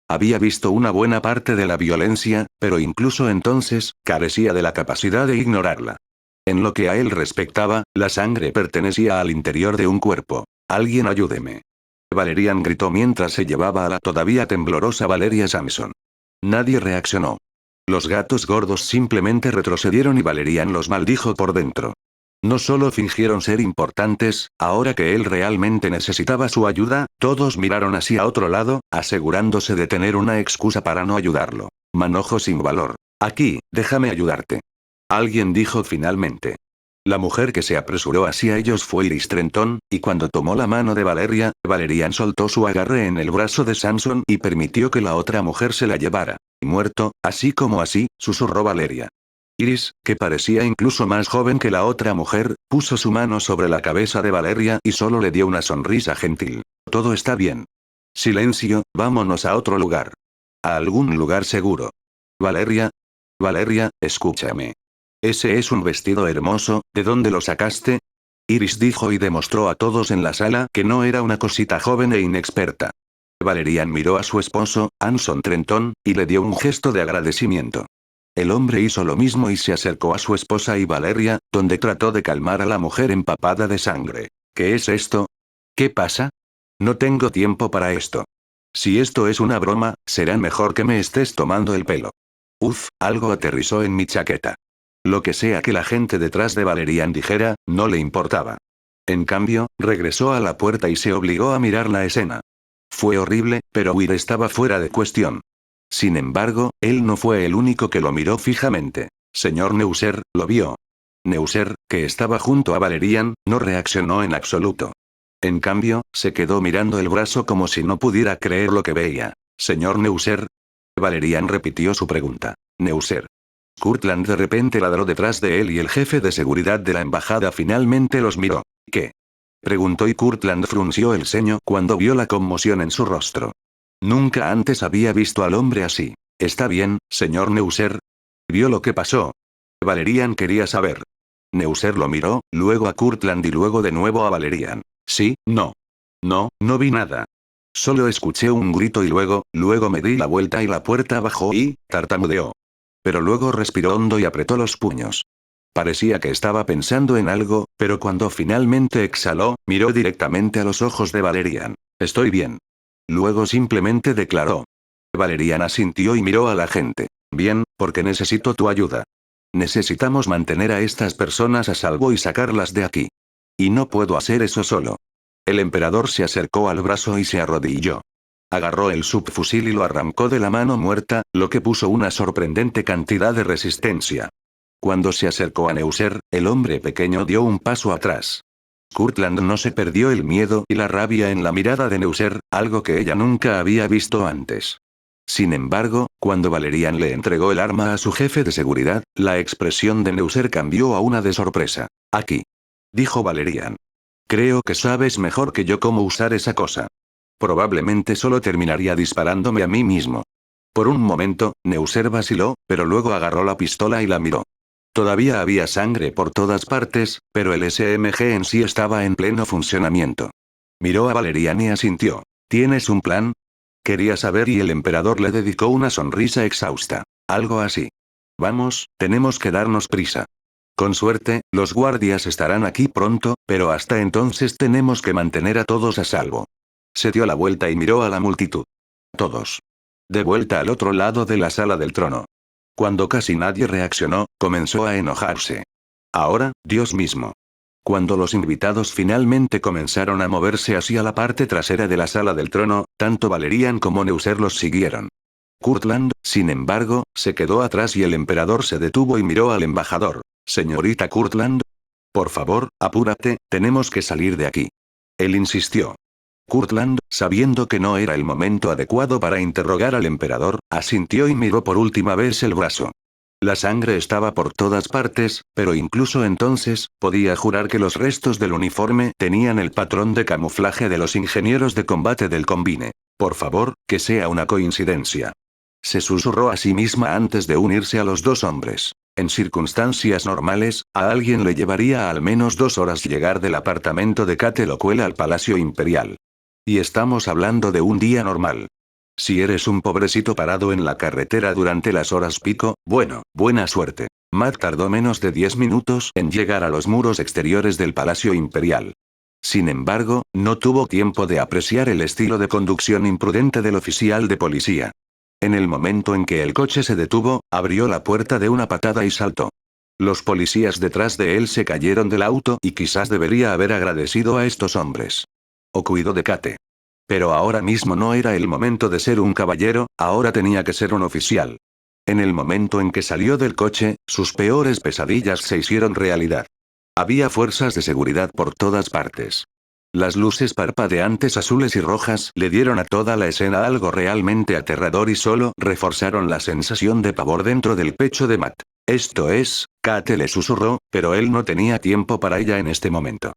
Había visto una buena parte de la violencia, pero incluso entonces, carecía de la capacidad de ignorarla. En lo que a él respectaba, la sangre pertenecía al interior de un cuerpo. «Alguien ayúdeme». Valerian gritó mientras se llevaba a la todavía temblorosa Valeria Samson. Nadie reaccionó. Los gatos gordos simplemente retrocedieron y Valerian los maldijo por dentro. No solo fingieron ser importantes, ahora que él realmente necesitaba su ayuda, todos miraron hacia otro lado, asegurándose de tener una excusa para no ayudarlo. Manojo sin valor. «Aquí, déjame ayudarte». Alguien dijo finalmente. La mujer que se apresuró hacia ellos fue Iris Trenton, y cuando tomó la mano de Valeria, Valerian soltó su agarre en el brazo de Samson y permitió que la otra mujer se la llevara. «Muerto, así como así», susurró Valeria. Iris, que parecía incluso más joven que la otra mujer, puso su mano sobre la cabeza de Valeria y solo le dio una sonrisa gentil. «Todo está bien. Silencio, vámonos a otro lugar. A algún lugar seguro». Valeria. Valeria, escúchame. Ese es un vestido hermoso, ¿de dónde lo sacaste?, Iris dijo y demostró a todos en la sala que no era una cosita joven e inexperta. Valerian miró a su esposo, Anson Trenton, y le dio un gesto de agradecimiento. El hombre hizo lo mismo y se acercó a su esposa y Valeria, donde trató de calmar a la mujer empapada de sangre. «¿Qué es esto? ¿Qué pasa? No tengo tiempo para esto. Si esto es una broma, será mejor que me estés tomando el pelo». Algo aterrizó en mi chaqueta. Lo que sea que la gente detrás de Valerian dijera, no le importaba. En cambio, regresó a la puerta y se obligó a mirar la escena. Fue horrible, pero Will estaba fuera de cuestión. Sin embargo, él no fue el único que lo miró fijamente. Señor Neuser, lo vio. Neuser, que estaba junto a Valerian, no reaccionó en absoluto. En cambio, se quedó mirando el brazo como si no pudiera creer lo que veía. «Señor Neuser». Valerian repitió su pregunta. «Neuser». Courtland de repente ladró detrás de él y el jefe de seguridad de la embajada finalmente los miró. «¿Qué?», preguntó y Courtland frunció el ceño cuando vio la conmoción en su rostro. Nunca antes había visto al hombre así. «Está bien, señor Neuser». ¿Vio lo que pasó?, Valerian quería saber. Neuser lo miró, luego a Courtland y luego de nuevo a Valerian. «Sí, no. No vi nada. Solo escuché un grito y luego me di la vuelta y la puerta bajó y, tartamudeó. Pero luego respiró hondo y apretó los puños. Parecía que estaba pensando en algo, pero cuando finalmente exhaló, miró directamente a los ojos de Valerian. «Estoy bien». Luego simplemente declaró. Valerian asintió y miró a la gente. «Bien, porque necesito tu ayuda. Necesitamos mantener a estas personas a salvo y sacarlas de aquí. Y no puedo hacer eso solo». El emperador se acercó al brazo y se arrodilló. Agarró el subfusil y lo arrancó de la mano muerta, lo que puso una sorprendente cantidad de resistencia. Cuando se acercó a Neuser, el hombre pequeño dio un paso atrás. Courtland no se perdió el miedo y la rabia en la mirada de Neuser, algo que ella nunca había visto antes. Sin embargo, cuando Valerian le entregó el arma a su jefe de seguridad, la expresión de Neuser cambió a una de sorpresa. «Aquí», dijo Valerian. «Creo que sabes mejor que yo cómo usar esa cosa». probablemente solo terminaría disparándome a mí mismo. Por un momento, Neuser vaciló, pero luego agarró la pistola y la miró. Todavía había sangre por todas partes, pero el SMG en sí estaba en pleno funcionamiento. Miró a Valerian y asintió. ¿Tienes un plan? Quería saber y el emperador le dedicó una sonrisa exhausta. Algo así. Vamos, tenemos que darnos prisa. Con suerte, los guardias estarán aquí pronto, pero hasta entonces tenemos que mantener a todos a salvo. Se dio la vuelta y miró a la multitud. Todos. De vuelta al otro lado de la sala del trono. Cuando casi nadie reaccionó, comenzó a enojarse. Ahora, Dios mismo. Cuando los invitados finalmente comenzaron a moverse hacia la parte trasera de la sala del trono, tanto Valerian como Neuser los siguieron. Courtland, sin embargo, se quedó atrás y el emperador se detuvo y miró al embajador. Señorita Courtland. Por favor, apúrate, tenemos que salir de aquí. Él insistió. Courtland, sabiendo que no era el momento adecuado para interrogar al emperador, asintió y miró por última vez el brazo. La sangre estaba por todas partes, pero incluso entonces, podía jurar que los restos del uniforme tenían el patrón de camuflaje de los ingenieros de combate del Combine. Por favor, que sea una coincidencia. Se susurró a sí misma antes de unirse a los dos hombres. En circunstancias normales, a alguien le llevaría al menos 2 horas llegar del apartamento de Kate Lockwell al Palacio Imperial. Y estamos hablando de un día normal. Si eres un pobrecito parado en la carretera durante las horas pico, bueno, buena suerte. Matt tardó menos de 10 minutos en llegar a los muros exteriores del Palacio Imperial. Sin embargo, no tuvo tiempo de apreciar el estilo de conducción imprudente del oficial de policía. En el momento en que el coche se detuvo, abrió la puerta de una patada y saltó. Los policías detrás de él se cayeron del auto y quizás debería haber agradecido a estos hombres. O cuidó de Kate. Pero ahora mismo no era el momento de ser un caballero, ahora tenía que ser un oficial. En el momento en que salió del coche, sus peores pesadillas se hicieron realidad. Había fuerzas de seguridad por todas partes. Las luces parpadeantes azules y rojas le dieron a toda la escena algo realmente aterrador y solo reforzaron la sensación de pavor dentro del pecho de Matt. Esto es, Kate le susurró, pero él no tenía tiempo para ella en este momento.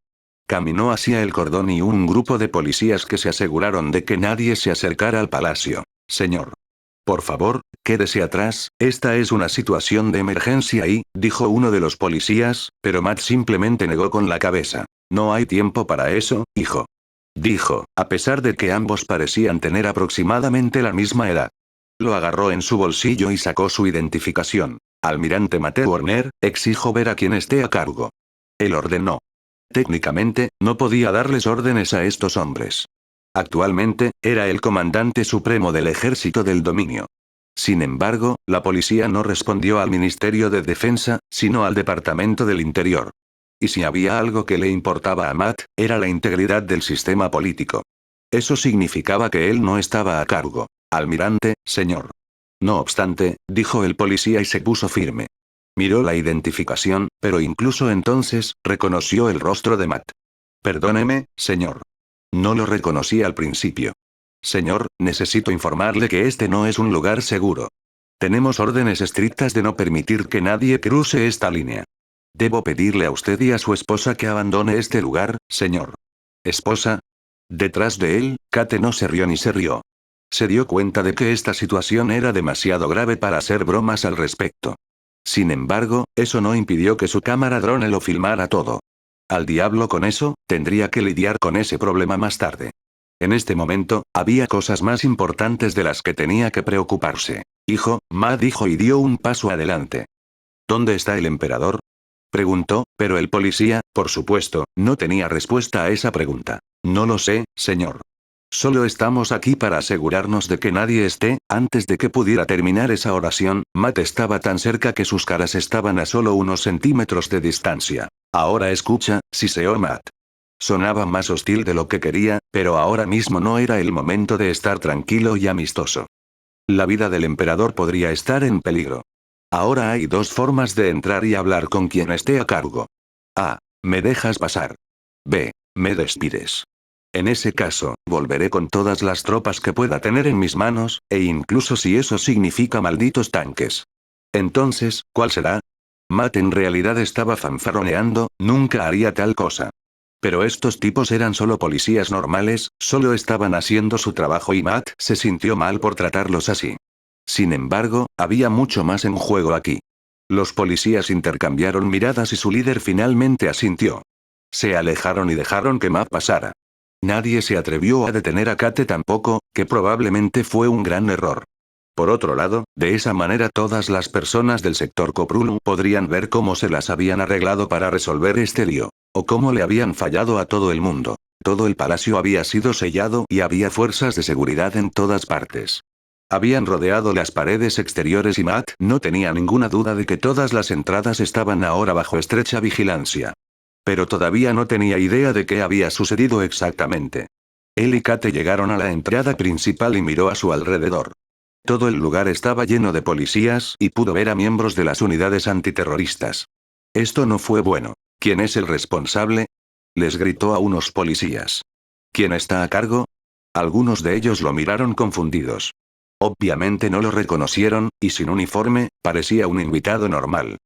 Caminó hacia el cordón y un grupo de policías que se aseguraron de que nadie se acercara al palacio. Señor. Por favor, quédese atrás, esta es una situación de emergencia y, dijo uno de los policías, pero Matt simplemente negó con la cabeza. No hay tiempo para eso, hijo. Dijo, a pesar de que ambos parecían tener aproximadamente la misma edad. Lo agarró en su bolsillo y sacó su identificación. Almirante Mate Warner, exijo ver a quien esté a cargo. Él ordenó. Técnicamente, no podía darles órdenes a estos hombres. Actualmente, era el comandante supremo del ejército del dominio. Sin embargo, la policía no respondió al Ministerio de Defensa, sino al Departamento del Interior. Y si había algo que le importaba a Matt, era la integridad del sistema político. Eso significaba que él no estaba a cargo. Almirante, señor. No obstante, dijo el policía y se puso firme. Miró la identificación, pero incluso entonces, reconoció el rostro de Matt. Perdóneme, señor. No lo reconocí al principio. Señor, necesito informarle que este no es un lugar seguro. Tenemos órdenes estrictas de no permitir que nadie cruce esta línea. Debo pedirle a usted y a su esposa que abandone este lugar, señor. ¿Esposa? Detrás de él, Kate no se rió ni se rió. Se dio cuenta de que esta situación era demasiado grave para hacer bromas al respecto. Sin embargo, eso no impidió que su cámara drone lo filmara todo. Al diablo con eso, tendría que lidiar con ese problema más tarde. En este momento, había cosas más importantes de las que tenía que preocuparse. Hijo, Ma dijo y dio un paso adelante. ¿Dónde está el emperador? Preguntó, pero el policía, por supuesto, no tenía respuesta a esa pregunta. No lo sé, señor. Solo estamos aquí para asegurarnos de que nadie esté. Antes de que pudiera terminar esa oración, Matt estaba tan cerca que sus caras estaban a solo unos centímetros de distancia. Ahora escucha, siseó Matt. Sonaba más hostil de lo que quería, pero ahora mismo no era el momento de estar tranquilo y amistoso. La vida del emperador podría estar en peligro. Ahora hay 2 formas de entrar y hablar con quien esté a cargo. A. Me dejas pasar. B. Me despides. En ese caso, volveré con todas las tropas que pueda tener en mis manos, e incluso si eso significa malditos tanques. Entonces, ¿cuál será? Matt en realidad estaba fanfarroneando, nunca haría tal cosa. Pero estos tipos eran solo policías normales, solo estaban haciendo su trabajo y Matt se sintió mal por tratarlos así. Sin embargo, había mucho más en juego aquí. Los policías intercambiaron miradas y su líder finalmente asintió. Se alejaron y dejaron que Matt pasara. Nadie se atrevió a detener a Kate tampoco, que probablemente fue un gran error. Por otro lado, de esa manera todas las personas del sector Coprulu podrían ver cómo se las habían arreglado para resolver este lío. O cómo le habían fallado a todo el mundo. Todo el palacio había sido sellado y había fuerzas de seguridad en todas partes. Habían rodeado las paredes exteriores y Matt no tenía ninguna duda de que todas las entradas estaban ahora bajo estrecha vigilancia. Pero todavía no tenía idea de qué había sucedido exactamente. Él y Kate llegaron a la entrada principal y miró a su alrededor. Todo el lugar estaba lleno de policías y pudo ver a miembros de las unidades antiterroristas. Esto no fue bueno. ¿Quién es el responsable? Les gritó a unos policías. ¿Quién está a cargo? Algunos de ellos lo miraron confundidos. Obviamente no lo reconocieron, y sin uniforme, parecía un invitado normal.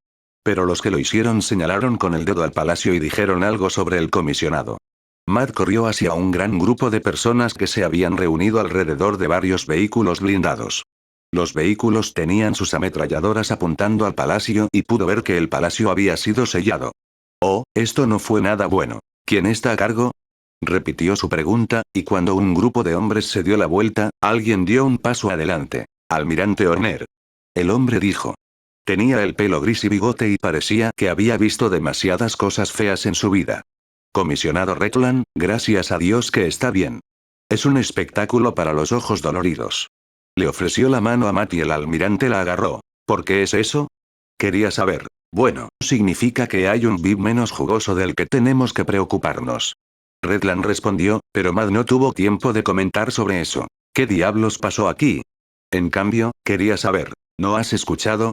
Pero los que lo hicieron señalaron con el dedo al palacio y dijeron algo sobre el comisionado. Matt corrió hacia un gran grupo de personas que se habían reunido alrededor de varios vehículos blindados. Los vehículos tenían sus ametralladoras apuntando al palacio y pudo ver que el palacio había sido sellado. Oh, esto no fue nada bueno. ¿Quién está a cargo? Repitió su pregunta, y cuando un grupo de hombres se dio la vuelta, alguien dio un paso adelante. Almirante Horner. El hombre dijo. Tenía el pelo gris y bigote y parecía que había visto demasiadas cosas feas en su vida. Comisionado Redland, gracias a Dios que está bien. Es un espectáculo para los ojos doloridos. Le ofreció la mano a Matt y el almirante la agarró. ¿Por qué es eso? Quería saber. Bueno, significa que hay un bib menos jugoso del que tenemos que preocuparnos. Redland respondió, pero Matt no tuvo tiempo de comentar sobre eso. ¿Qué diablos pasó aquí? En cambio, quería saber. ¿No has escuchado?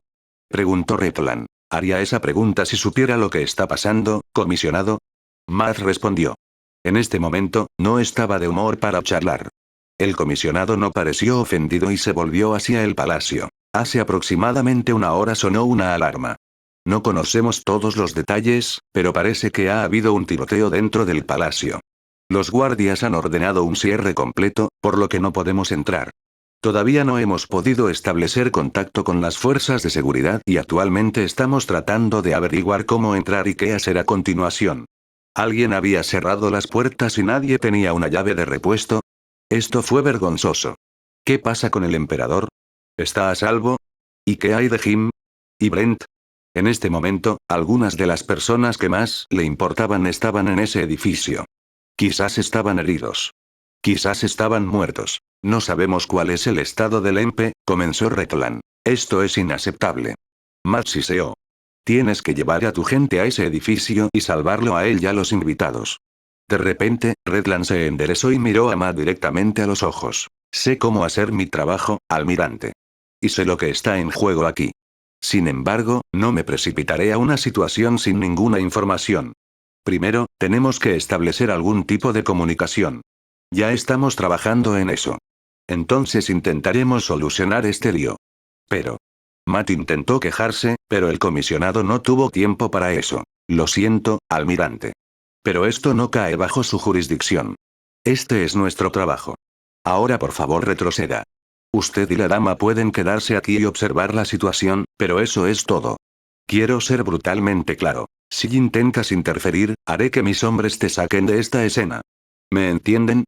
Preguntó Redland. Haría esa pregunta si supiera lo que está pasando, comisionado. Matt respondió. En este momento, no estaba de humor para charlar. El comisionado no pareció ofendido y se volvió hacia el palacio. Hace aproximadamente una hora sonó una alarma. No conocemos todos los detalles, pero parece que ha habido un tiroteo dentro del palacio. Los guardias han ordenado un cierre completo, por lo que no podemos entrar. Todavía no hemos podido establecer contacto con las fuerzas de seguridad y actualmente estamos tratando de averiguar cómo entrar y qué hacer a continuación. ¿Alguien había cerrado las puertas y nadie tenía una llave de repuesto? Esto fue vergonzoso. ¿Qué pasa con el emperador? ¿Está a salvo? ¿Y qué hay de Jim? ¿Y Brent? En este momento, algunas de las personas que más le importaban estaban en ese edificio. Quizás estaban heridos. Quizás estaban muertos. No sabemos cuál es el estado del EMPE, comenzó Redland. Esto es inaceptable. Matt siseó. Tienes que llevar a tu gente a ese edificio y salvarlo a él y a los invitados. De repente, Redland se enderezó y miró a Matt directamente a los ojos. Sé cómo hacer mi trabajo, almirante. Y sé lo que está en juego aquí. Sin embargo, no me precipitaré a una situación sin ninguna información. Primero, tenemos que establecer algún tipo de comunicación. Ya estamos trabajando en eso. Entonces intentaremos solucionar este lío. Pero. Matt intentó quejarse, pero el comisionado no tuvo tiempo para eso. Lo siento, almirante. Pero esto no cae bajo su jurisdicción. Este es nuestro trabajo. Ahora por favor retroceda. Usted y la dama pueden quedarse aquí y observar la situación, pero eso es todo. Quiero ser brutalmente claro. Si intentas interferir, haré que mis hombres te saquen de esta escena. ¿Me entienden?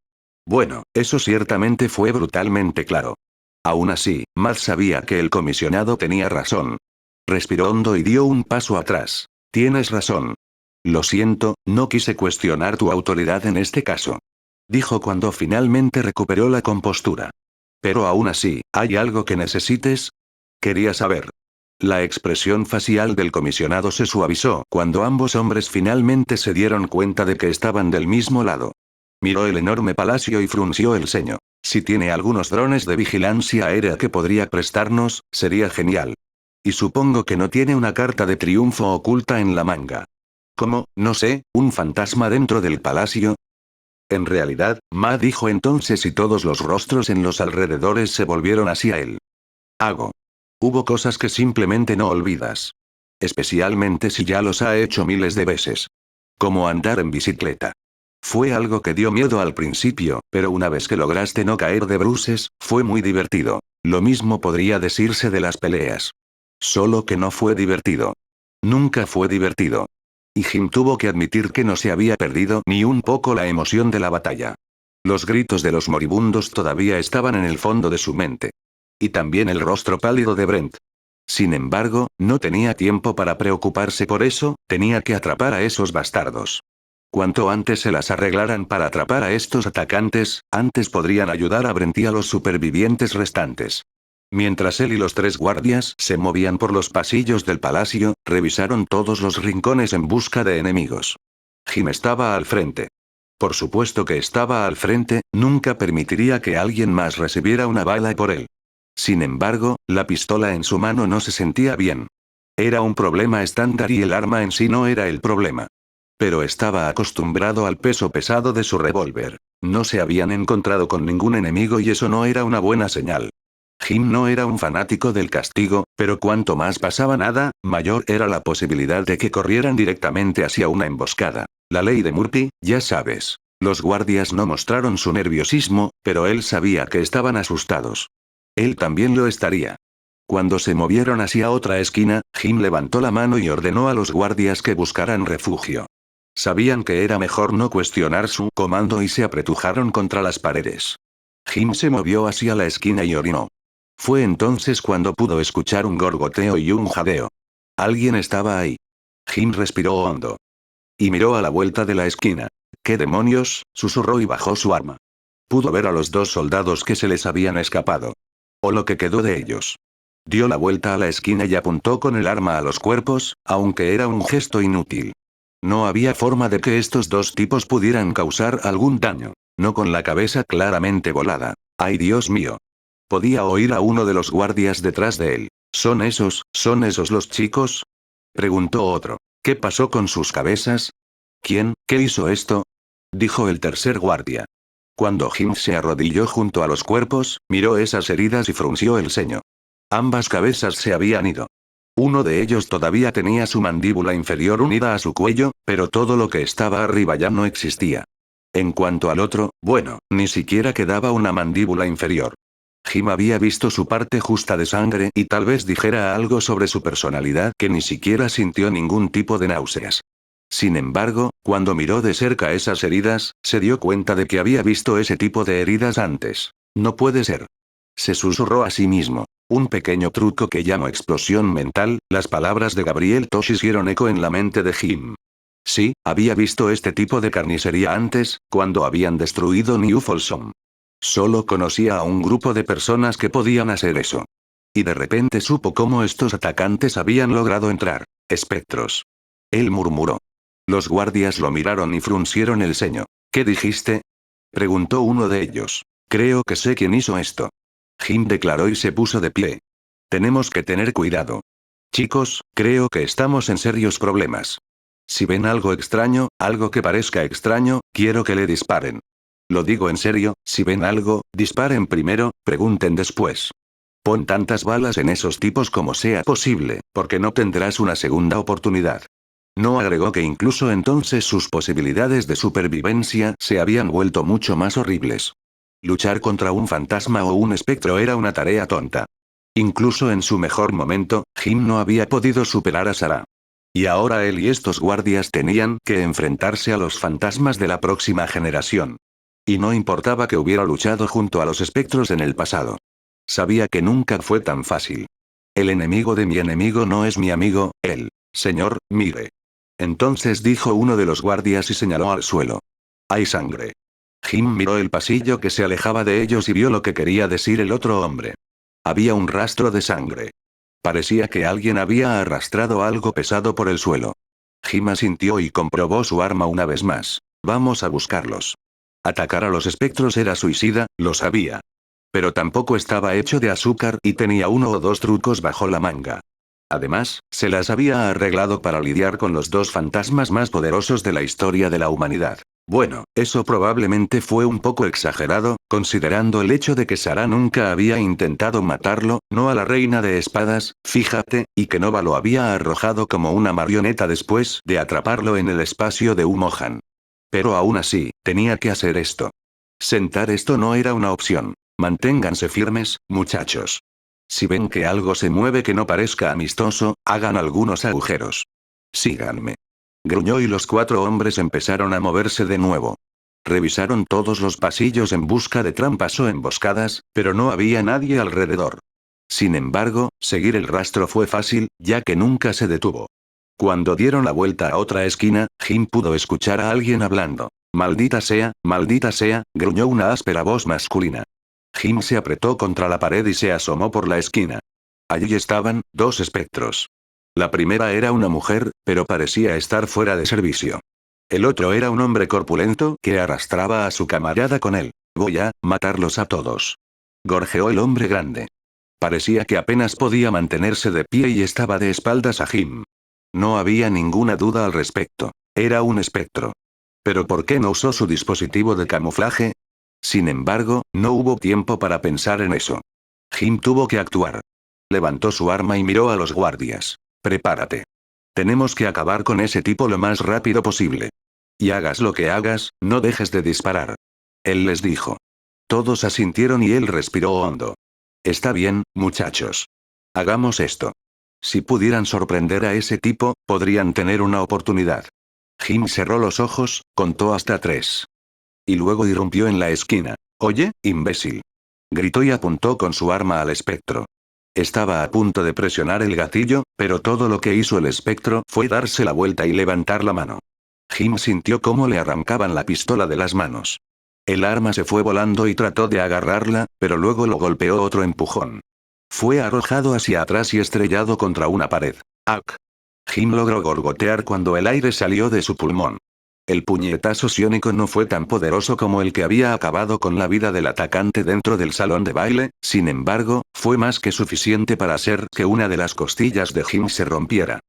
Bueno, eso ciertamente fue brutalmente claro. Aún así, Matt sabía que el comisionado tenía razón. Respiró hondo y dio un paso atrás. Tienes razón. Lo siento, no quise cuestionar tu autoridad en este caso. Dijo cuando finalmente recuperó la compostura. Pero aún así, ¿hay algo que necesites? Quería saber. La expresión facial del comisionado se suavizó cuando ambos hombres finalmente se dieron cuenta de que estaban del mismo lado. Miró el enorme palacio y frunció el ceño. Si tiene algunos drones de vigilancia aérea que podría prestarnos, sería genial. Y supongo que no tiene una carta de triunfo oculta en la manga. ¿Cómo? No sé, ¿un fantasma dentro del palacio? En realidad, Ma dijo entonces y todos los rostros en los alrededores se volvieron hacia él. Hago. Hubo cosas que simplemente no olvidas. Especialmente si ya los ha hecho miles de veces. Como andar en bicicleta. Fue algo que dio miedo al principio, pero una vez que lograste no caer de bruces, fue muy divertido. Lo mismo podría decirse de las peleas. Solo que no fue divertido. Nunca fue divertido. Y Jim tuvo que admitir que no se había perdido ni un poco la emoción de la batalla. Los gritos de los moribundos todavía estaban en el fondo de su mente. Y también el rostro pálido de Brent. Sin embargo, no tenía tiempo para preocuparse por eso, tenía que atrapar a esos bastardos. Cuanto antes se las arreglaran para atrapar a estos atacantes, antes podrían ayudar a Brent y a los supervivientes restantes. Mientras él y los 3 guardias se movían por los pasillos del palacio, revisaron todos los rincones en busca de enemigos. Jim estaba al frente. Por supuesto que estaba al frente, nunca permitiría que alguien más recibiera una bala por él. Sin embargo, la pistola en su mano no se sentía bien. Era un problema estándar y el arma en sí no era el problema. Pero estaba acostumbrado al peso pesado de su revólver. No se habían encontrado con ningún enemigo y eso no era una buena señal. Jim no era un fanático del castigo, pero cuanto más pasaba nada, mayor era la posibilidad de que corrieran directamente hacia una emboscada. La ley de Murphy, ya sabes. Los guardias no mostraron su nerviosismo, pero él sabía que estaban asustados. Él también lo estaría. Cuando se movieron hacia otra esquina, Jim levantó la mano y ordenó a los guardias que buscaran refugio. Sabían que era mejor no cuestionar su comando y se apretujaron contra las paredes. Jim se movió hacia la esquina y orinó. Fue entonces cuando pudo escuchar un gorgoteo y un jadeo. Alguien estaba ahí. Jim respiró hondo. Y miró a la vuelta de la esquina. ¿Qué demonios?, susurró y bajó su arma. Pudo ver a los 2 soldados que se les habían escapado. O lo que quedó de ellos. Dio la vuelta a la esquina y apuntó con el arma a los cuerpos, aunque era un gesto inútil. No había forma de que estos 2 tipos pudieran causar algún daño. No con la cabeza claramente volada. ¡Ay, Dios mío! Podía oír a uno de los guardias detrás de él. ¿Son esos los chicos?, preguntó otro. ¿Qué pasó con sus cabezas? ¿Quién, qué hizo esto?, dijo el tercer guardia. Cuando Jim se arrodilló junto a los cuerpos, miró esas heridas y frunció el ceño. Ambas cabezas se habían ido. Uno de ellos todavía tenía su mandíbula inferior unida a su cuello, pero todo lo que estaba arriba ya no existía. En cuanto al otro, bueno, ni siquiera quedaba una mandíbula inferior. Jim había visto su parte justa de sangre y tal vez dijera algo sobre su personalidad que ni siquiera sintió ningún tipo de náuseas. Sin embargo, cuando miró de cerca esas heridas, se dio cuenta de que había visto ese tipo de heridas antes. No puede ser. Se susurró a sí mismo. Un pequeño truco que llamo explosión mental. Las palabras de Gabriel Tosh hicieron eco en la mente de Jim. Sí, había visto este tipo de carnicería antes, cuando habían destruido New Folsom. Solo conocía a un grupo de personas que podían hacer eso. Y de repente supo cómo estos atacantes habían logrado entrar. Espectros. Él murmuró. Los guardias lo miraron y fruncieron el ceño. ¿Qué dijiste?, preguntó uno de ellos. Creo que sé quién hizo esto. Jim declaró y se puso de pie. Tenemos que tener cuidado. Chicos, creo que estamos en serios problemas. Si ven algo extraño, algo que parezca extraño, quiero que le disparen. Lo digo en serio, si ven algo, disparen primero, pregunten después. Pon tantas balas en esos tipos como sea posible, porque no tendrás una segunda oportunidad. No agregó que incluso entonces sus posibilidades de supervivencia se habían vuelto mucho más horribles. Luchar contra un fantasma o un espectro era una tarea tonta. Incluso en su mejor momento, Jim no había podido superar a Sarah. Y ahora él y estos guardias tenían que enfrentarse a los fantasmas de la próxima generación. Y no importaba que hubiera luchado junto a los espectros en el pasado. Sabía que nunca fue tan fácil. El enemigo de mi enemigo no es mi amigo, él. Señor, mire. Entonces dijo uno de los guardias y señaló al suelo. Hay sangre. Jim miró el pasillo que se alejaba de ellos y vio lo que quería decir el otro hombre. Había un rastro de sangre. Parecía que alguien había arrastrado algo pesado por el suelo. Jim asintió y comprobó su arma una vez más. Vamos a buscarlos. Atacar a los espectros era suicida, lo sabía. Pero tampoco estaba hecho de azúcar y tenía 1 o 2 trucos bajo la manga. Además, se las había arreglado para lidiar con los 2 fantasmas más poderosos de la historia de la humanidad. Bueno, eso probablemente fue un poco exagerado, considerando el hecho de que Sarah nunca había intentado matarlo, no a la reina de espadas, fíjate, y que Nova lo había arrojado como una marioneta después de atraparlo en el espacio de Humohan. Pero aún así, tenía que hacer esto. Sentar esto no era una opción. Manténganse firmes, muchachos. Si ven que algo se mueve que no parezca amistoso, hagan algunos agujeros. Síganme. Gruñó y los 4 hombres empezaron a moverse de nuevo. Revisaron todos los pasillos en busca de trampas o emboscadas, pero no había nadie alrededor. Sin embargo, seguir el rastro fue fácil, ya que nunca se detuvo. Cuando dieron la vuelta a otra esquina, Jim pudo escuchar a alguien hablando. Maldita sea, gruñó una áspera voz masculina. Jim se apretó contra la pared y se asomó por la esquina. Allí estaban, 2 espectros. La primera era una mujer, pero parecía estar fuera de servicio. El otro era un hombre corpulento que arrastraba a su camarada con él. Voy a matarlos a todos. Gorjeó el hombre grande. Parecía que apenas podía mantenerse de pie y estaba de espaldas a Jim. No había ninguna duda al respecto. Era un espectro. ¿Pero por qué no usó su dispositivo de camuflaje? Sin embargo, no hubo tiempo para pensar en eso. Jim tuvo que actuar. Levantó su arma y miró a los guardias. Prepárate. Tenemos que acabar con ese tipo lo más rápido posible. Y hagas lo que hagas, no dejes de disparar. Él les dijo. Todos asintieron y él respiró hondo. Está bien, muchachos. Hagamos esto. Si pudieran sorprender a ese tipo, podrían tener una oportunidad. Jim cerró los ojos, contó hasta 3. Y luego irrumpió en la esquina. Oye, imbécil. Gritó y apuntó con su arma al espectro. Estaba a punto de presionar el gatillo, pero todo lo que hizo el espectro fue darse la vuelta y levantar la mano. Jim sintió cómo le arrancaban la pistola de las manos. El arma se fue volando y trató de agarrarla, pero luego lo golpeó otro empujón. Fue arrojado hacia atrás y estrellado contra una pared. ¡Ac! Jim logró gorgotear cuando el aire salió de su pulmón. El puñetazo psiónico no fue tan poderoso como el que había acabado con la vida del atacante dentro del salón de baile, sin embargo, fue más que suficiente para hacer que una de las costillas de Jim se rompiera.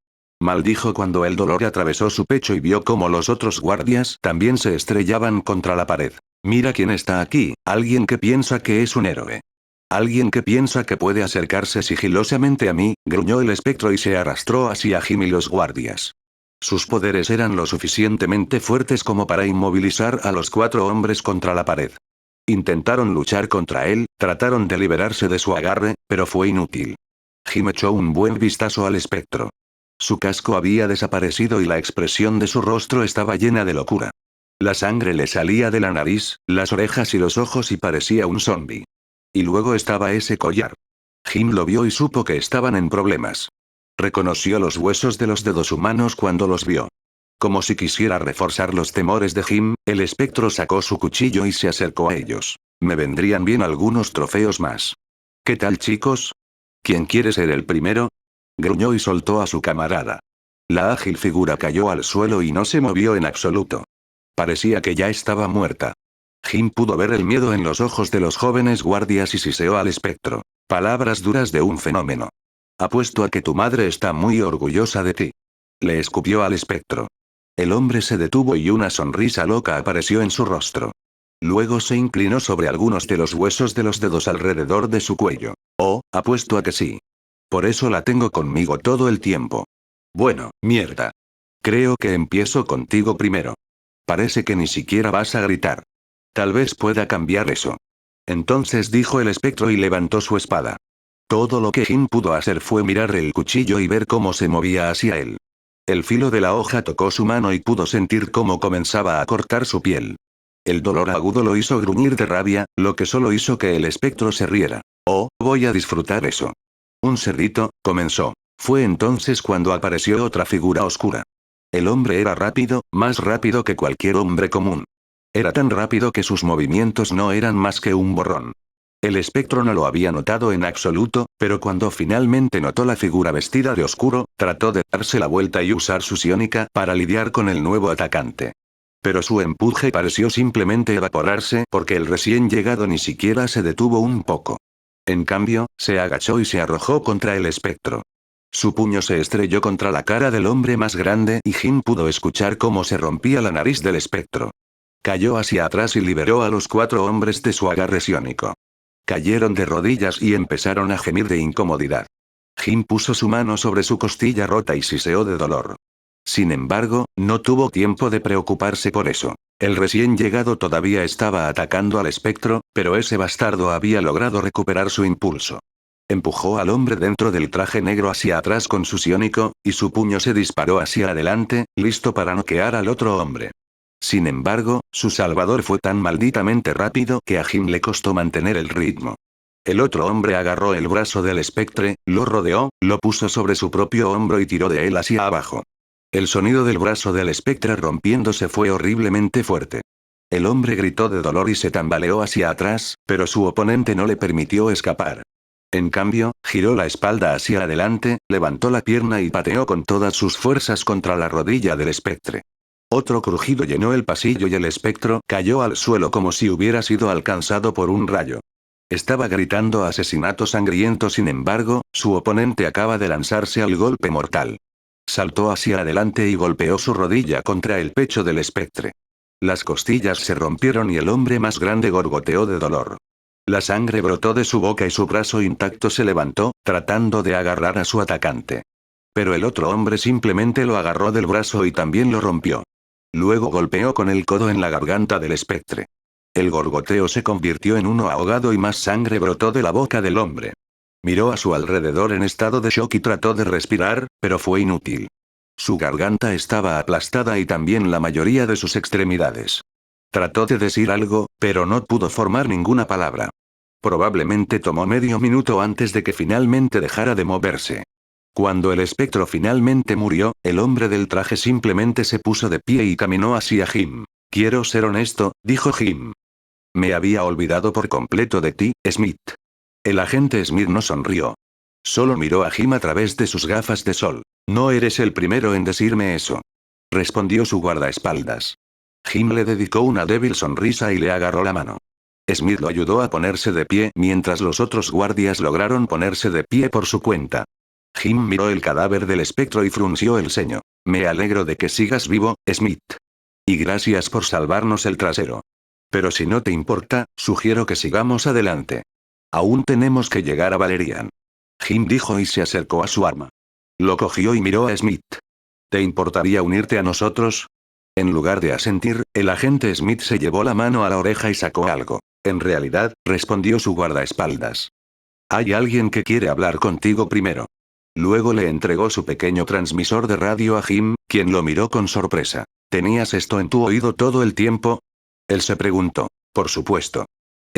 Maldijo cuando el dolor atravesó su pecho y vio cómo los otros guardias también se estrellaban contra la pared. Mira quién está aquí, alguien que piensa que es un héroe. Alguien que piensa que puede acercarse sigilosamente a mí, gruñó el espectro y se arrastró hacia Jim y los guardias. Sus poderes eran lo suficientemente fuertes como para inmovilizar a los 4 hombres contra la pared. Intentaron luchar contra él, trataron de liberarse de su agarre, pero fue inútil. Jim echó un buen vistazo al espectro. Su casco había desaparecido y la expresión de su rostro estaba llena de locura. La sangre le salía de la nariz, las orejas y los ojos y parecía un zombi. Y luego estaba ese collar. Jim lo vio y supo que estaban en problemas. Reconoció los huesos de los dedos humanos cuando los vio. Como si quisiera reforzar los temores de Jim, el espectro sacó su cuchillo y se acercó a ellos. Me vendrían bien algunos trofeos más. ¿Qué tal, chicos? ¿Quién quiere ser el primero? Gruñó y soltó a su camarada. La ágil figura cayó al suelo y no se movió en absoluto. Parecía que ya estaba muerta. Jim pudo ver el miedo en los ojos de los jóvenes guardias y siseó al espectro. Palabras duras de un fenómeno. Apuesto a que tu madre está muy orgullosa de ti. Le escupió al espectro. El hombre se detuvo y una sonrisa loca apareció en su rostro. Luego se inclinó sobre algunos de los huesos de los dedos alrededor de su cuello. Oh, apuesto a que sí. Por eso la tengo conmigo todo el tiempo. Bueno, mierda. Creo que empiezo contigo primero. Parece que ni siquiera vas a gritar. Tal vez pueda cambiar eso. Entonces dijo el espectro y levantó su espada. Todo lo que Jim pudo hacer fue mirar el cuchillo y ver cómo se movía hacia él. El filo de la hoja tocó su mano y pudo sentir cómo comenzaba a cortar su piel. El dolor agudo lo hizo gruñir de rabia, lo que solo hizo que el espectro se riera. Oh, voy a disfrutar eso. Un cerdito, comenzó. Fue entonces cuando apareció otra figura oscura. El hombre era rápido, más rápido que cualquier hombre común. Era tan rápido que sus movimientos no eran más que un borrón. El espectro no lo había notado en absoluto, pero cuando finalmente notó la figura vestida de oscuro, trató de darse la vuelta y usar su psiónica para lidiar con el nuevo atacante. Pero su empuje pareció simplemente evaporarse porque el recién llegado ni siquiera se detuvo un poco. En cambio, se agachó y se arrojó contra el espectro. Su puño se estrelló contra la cara del hombre más grande y Jim pudo escuchar cómo se rompía la nariz del espectro. Cayó hacia atrás y liberó a los 4 hombres de su agarre psiónico. Cayeron de rodillas y empezaron a gemir de incomodidad. Jim puso su mano sobre su costilla rota y siseó de dolor. Sin embargo, no tuvo tiempo de preocuparse por eso. El recién llegado todavía estaba atacando al espectro, pero ese bastardo había logrado recuperar su impulso. Empujó al hombre dentro del traje negro hacia atrás con su psiónico, y su puño se disparó hacia adelante, listo para noquear al otro hombre. Sin embargo, su salvador fue tan malditamente rápido que a Jim le costó mantener el ritmo. El otro hombre agarró el brazo del espectre, lo rodeó, lo puso sobre su propio hombro y tiró de él hacia abajo. El sonido del brazo del espectre rompiéndose fue horriblemente fuerte. El hombre gritó de dolor y se tambaleó hacia atrás, pero su oponente no le permitió escapar. En cambio, giró la espalda hacia adelante, levantó la pierna y pateó con todas sus fuerzas contra la rodilla del espectre. Otro crujido llenó el pasillo y el espectro cayó al suelo como si hubiera sido alcanzado por un rayo. Estaba gritando asesinato sangriento, sin embargo, su oponente acaba de lanzarse al golpe mortal. Saltó hacia adelante y golpeó su rodilla contra el pecho del espectre. Las costillas se rompieron y el hombre más grande gorgoteó de dolor. La sangre brotó de su boca y su brazo intacto se levantó, tratando de agarrar a su atacante. Pero el otro hombre simplemente lo agarró del brazo y también lo rompió. Luego golpeó con el codo en la garganta del espectre. El gorgoteo se convirtió en uno ahogado y más sangre brotó de la boca del hombre. Miró a su alrededor en estado de shock y trató de respirar, pero fue inútil. Su garganta estaba aplastada y también la mayoría de sus extremidades. Trató de decir algo, pero no pudo formar ninguna palabra. Probablemente tomó medio minuto antes de que finalmente dejara de moverse. Cuando el espectro finalmente murió, el hombre del traje simplemente se puso de pie y caminó hacia Jim. Quiero ser honesto, dijo Jim. Me había olvidado por completo de ti, Smith. El agente Smith no sonrió. Solo miró a Jim a través de sus gafas de sol. No eres el primero en decirme eso. Respondió su guardaespaldas. Jim le dedicó una débil sonrisa y le agarró la mano. Smith lo ayudó a ponerse de pie mientras los otros guardias lograron ponerse de pie por su cuenta. Jim miró el cadáver del espectro y frunció el ceño. Me alegro de que sigas vivo, Smith. Y gracias por salvarnos el trasero. Pero si no te importa, sugiero que sigamos adelante. Aún tenemos que llegar a Valerian. Jim dijo y se acercó a su arma. Lo cogió y miró a Smith. ¿Te importaría unirte a nosotros? En lugar de asentir, el agente Smith se llevó la mano a la oreja y sacó algo. En realidad, respondió su guardaespaldas. Hay alguien que quiere hablar contigo primero. Luego le entregó su pequeño transmisor de radio a Jim, quien lo miró con sorpresa. ¿Tenías esto en tu oído todo el tiempo? Él se preguntó. Por supuesto.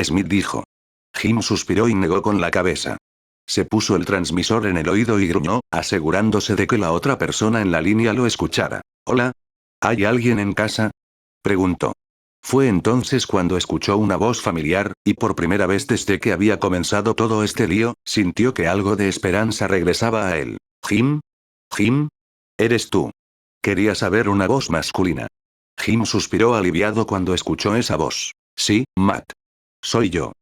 Smith dijo. Jim suspiró y negó con la cabeza. Se puso el transmisor en el oído y gruñó, asegurándose de que la otra persona en la línea lo escuchara. ¿Hola? ¿Hay alguien en casa? Preguntó. Fue entonces cuando escuchó una voz familiar, y por primera vez desde que había comenzado todo este lío, sintió que algo de esperanza regresaba a él. ¿Jim? ¿Jim? ¿Eres tú? Quería saber una voz masculina. Jim suspiró aliviado cuando escuchó esa voz. Sí, Matt. Soy yo.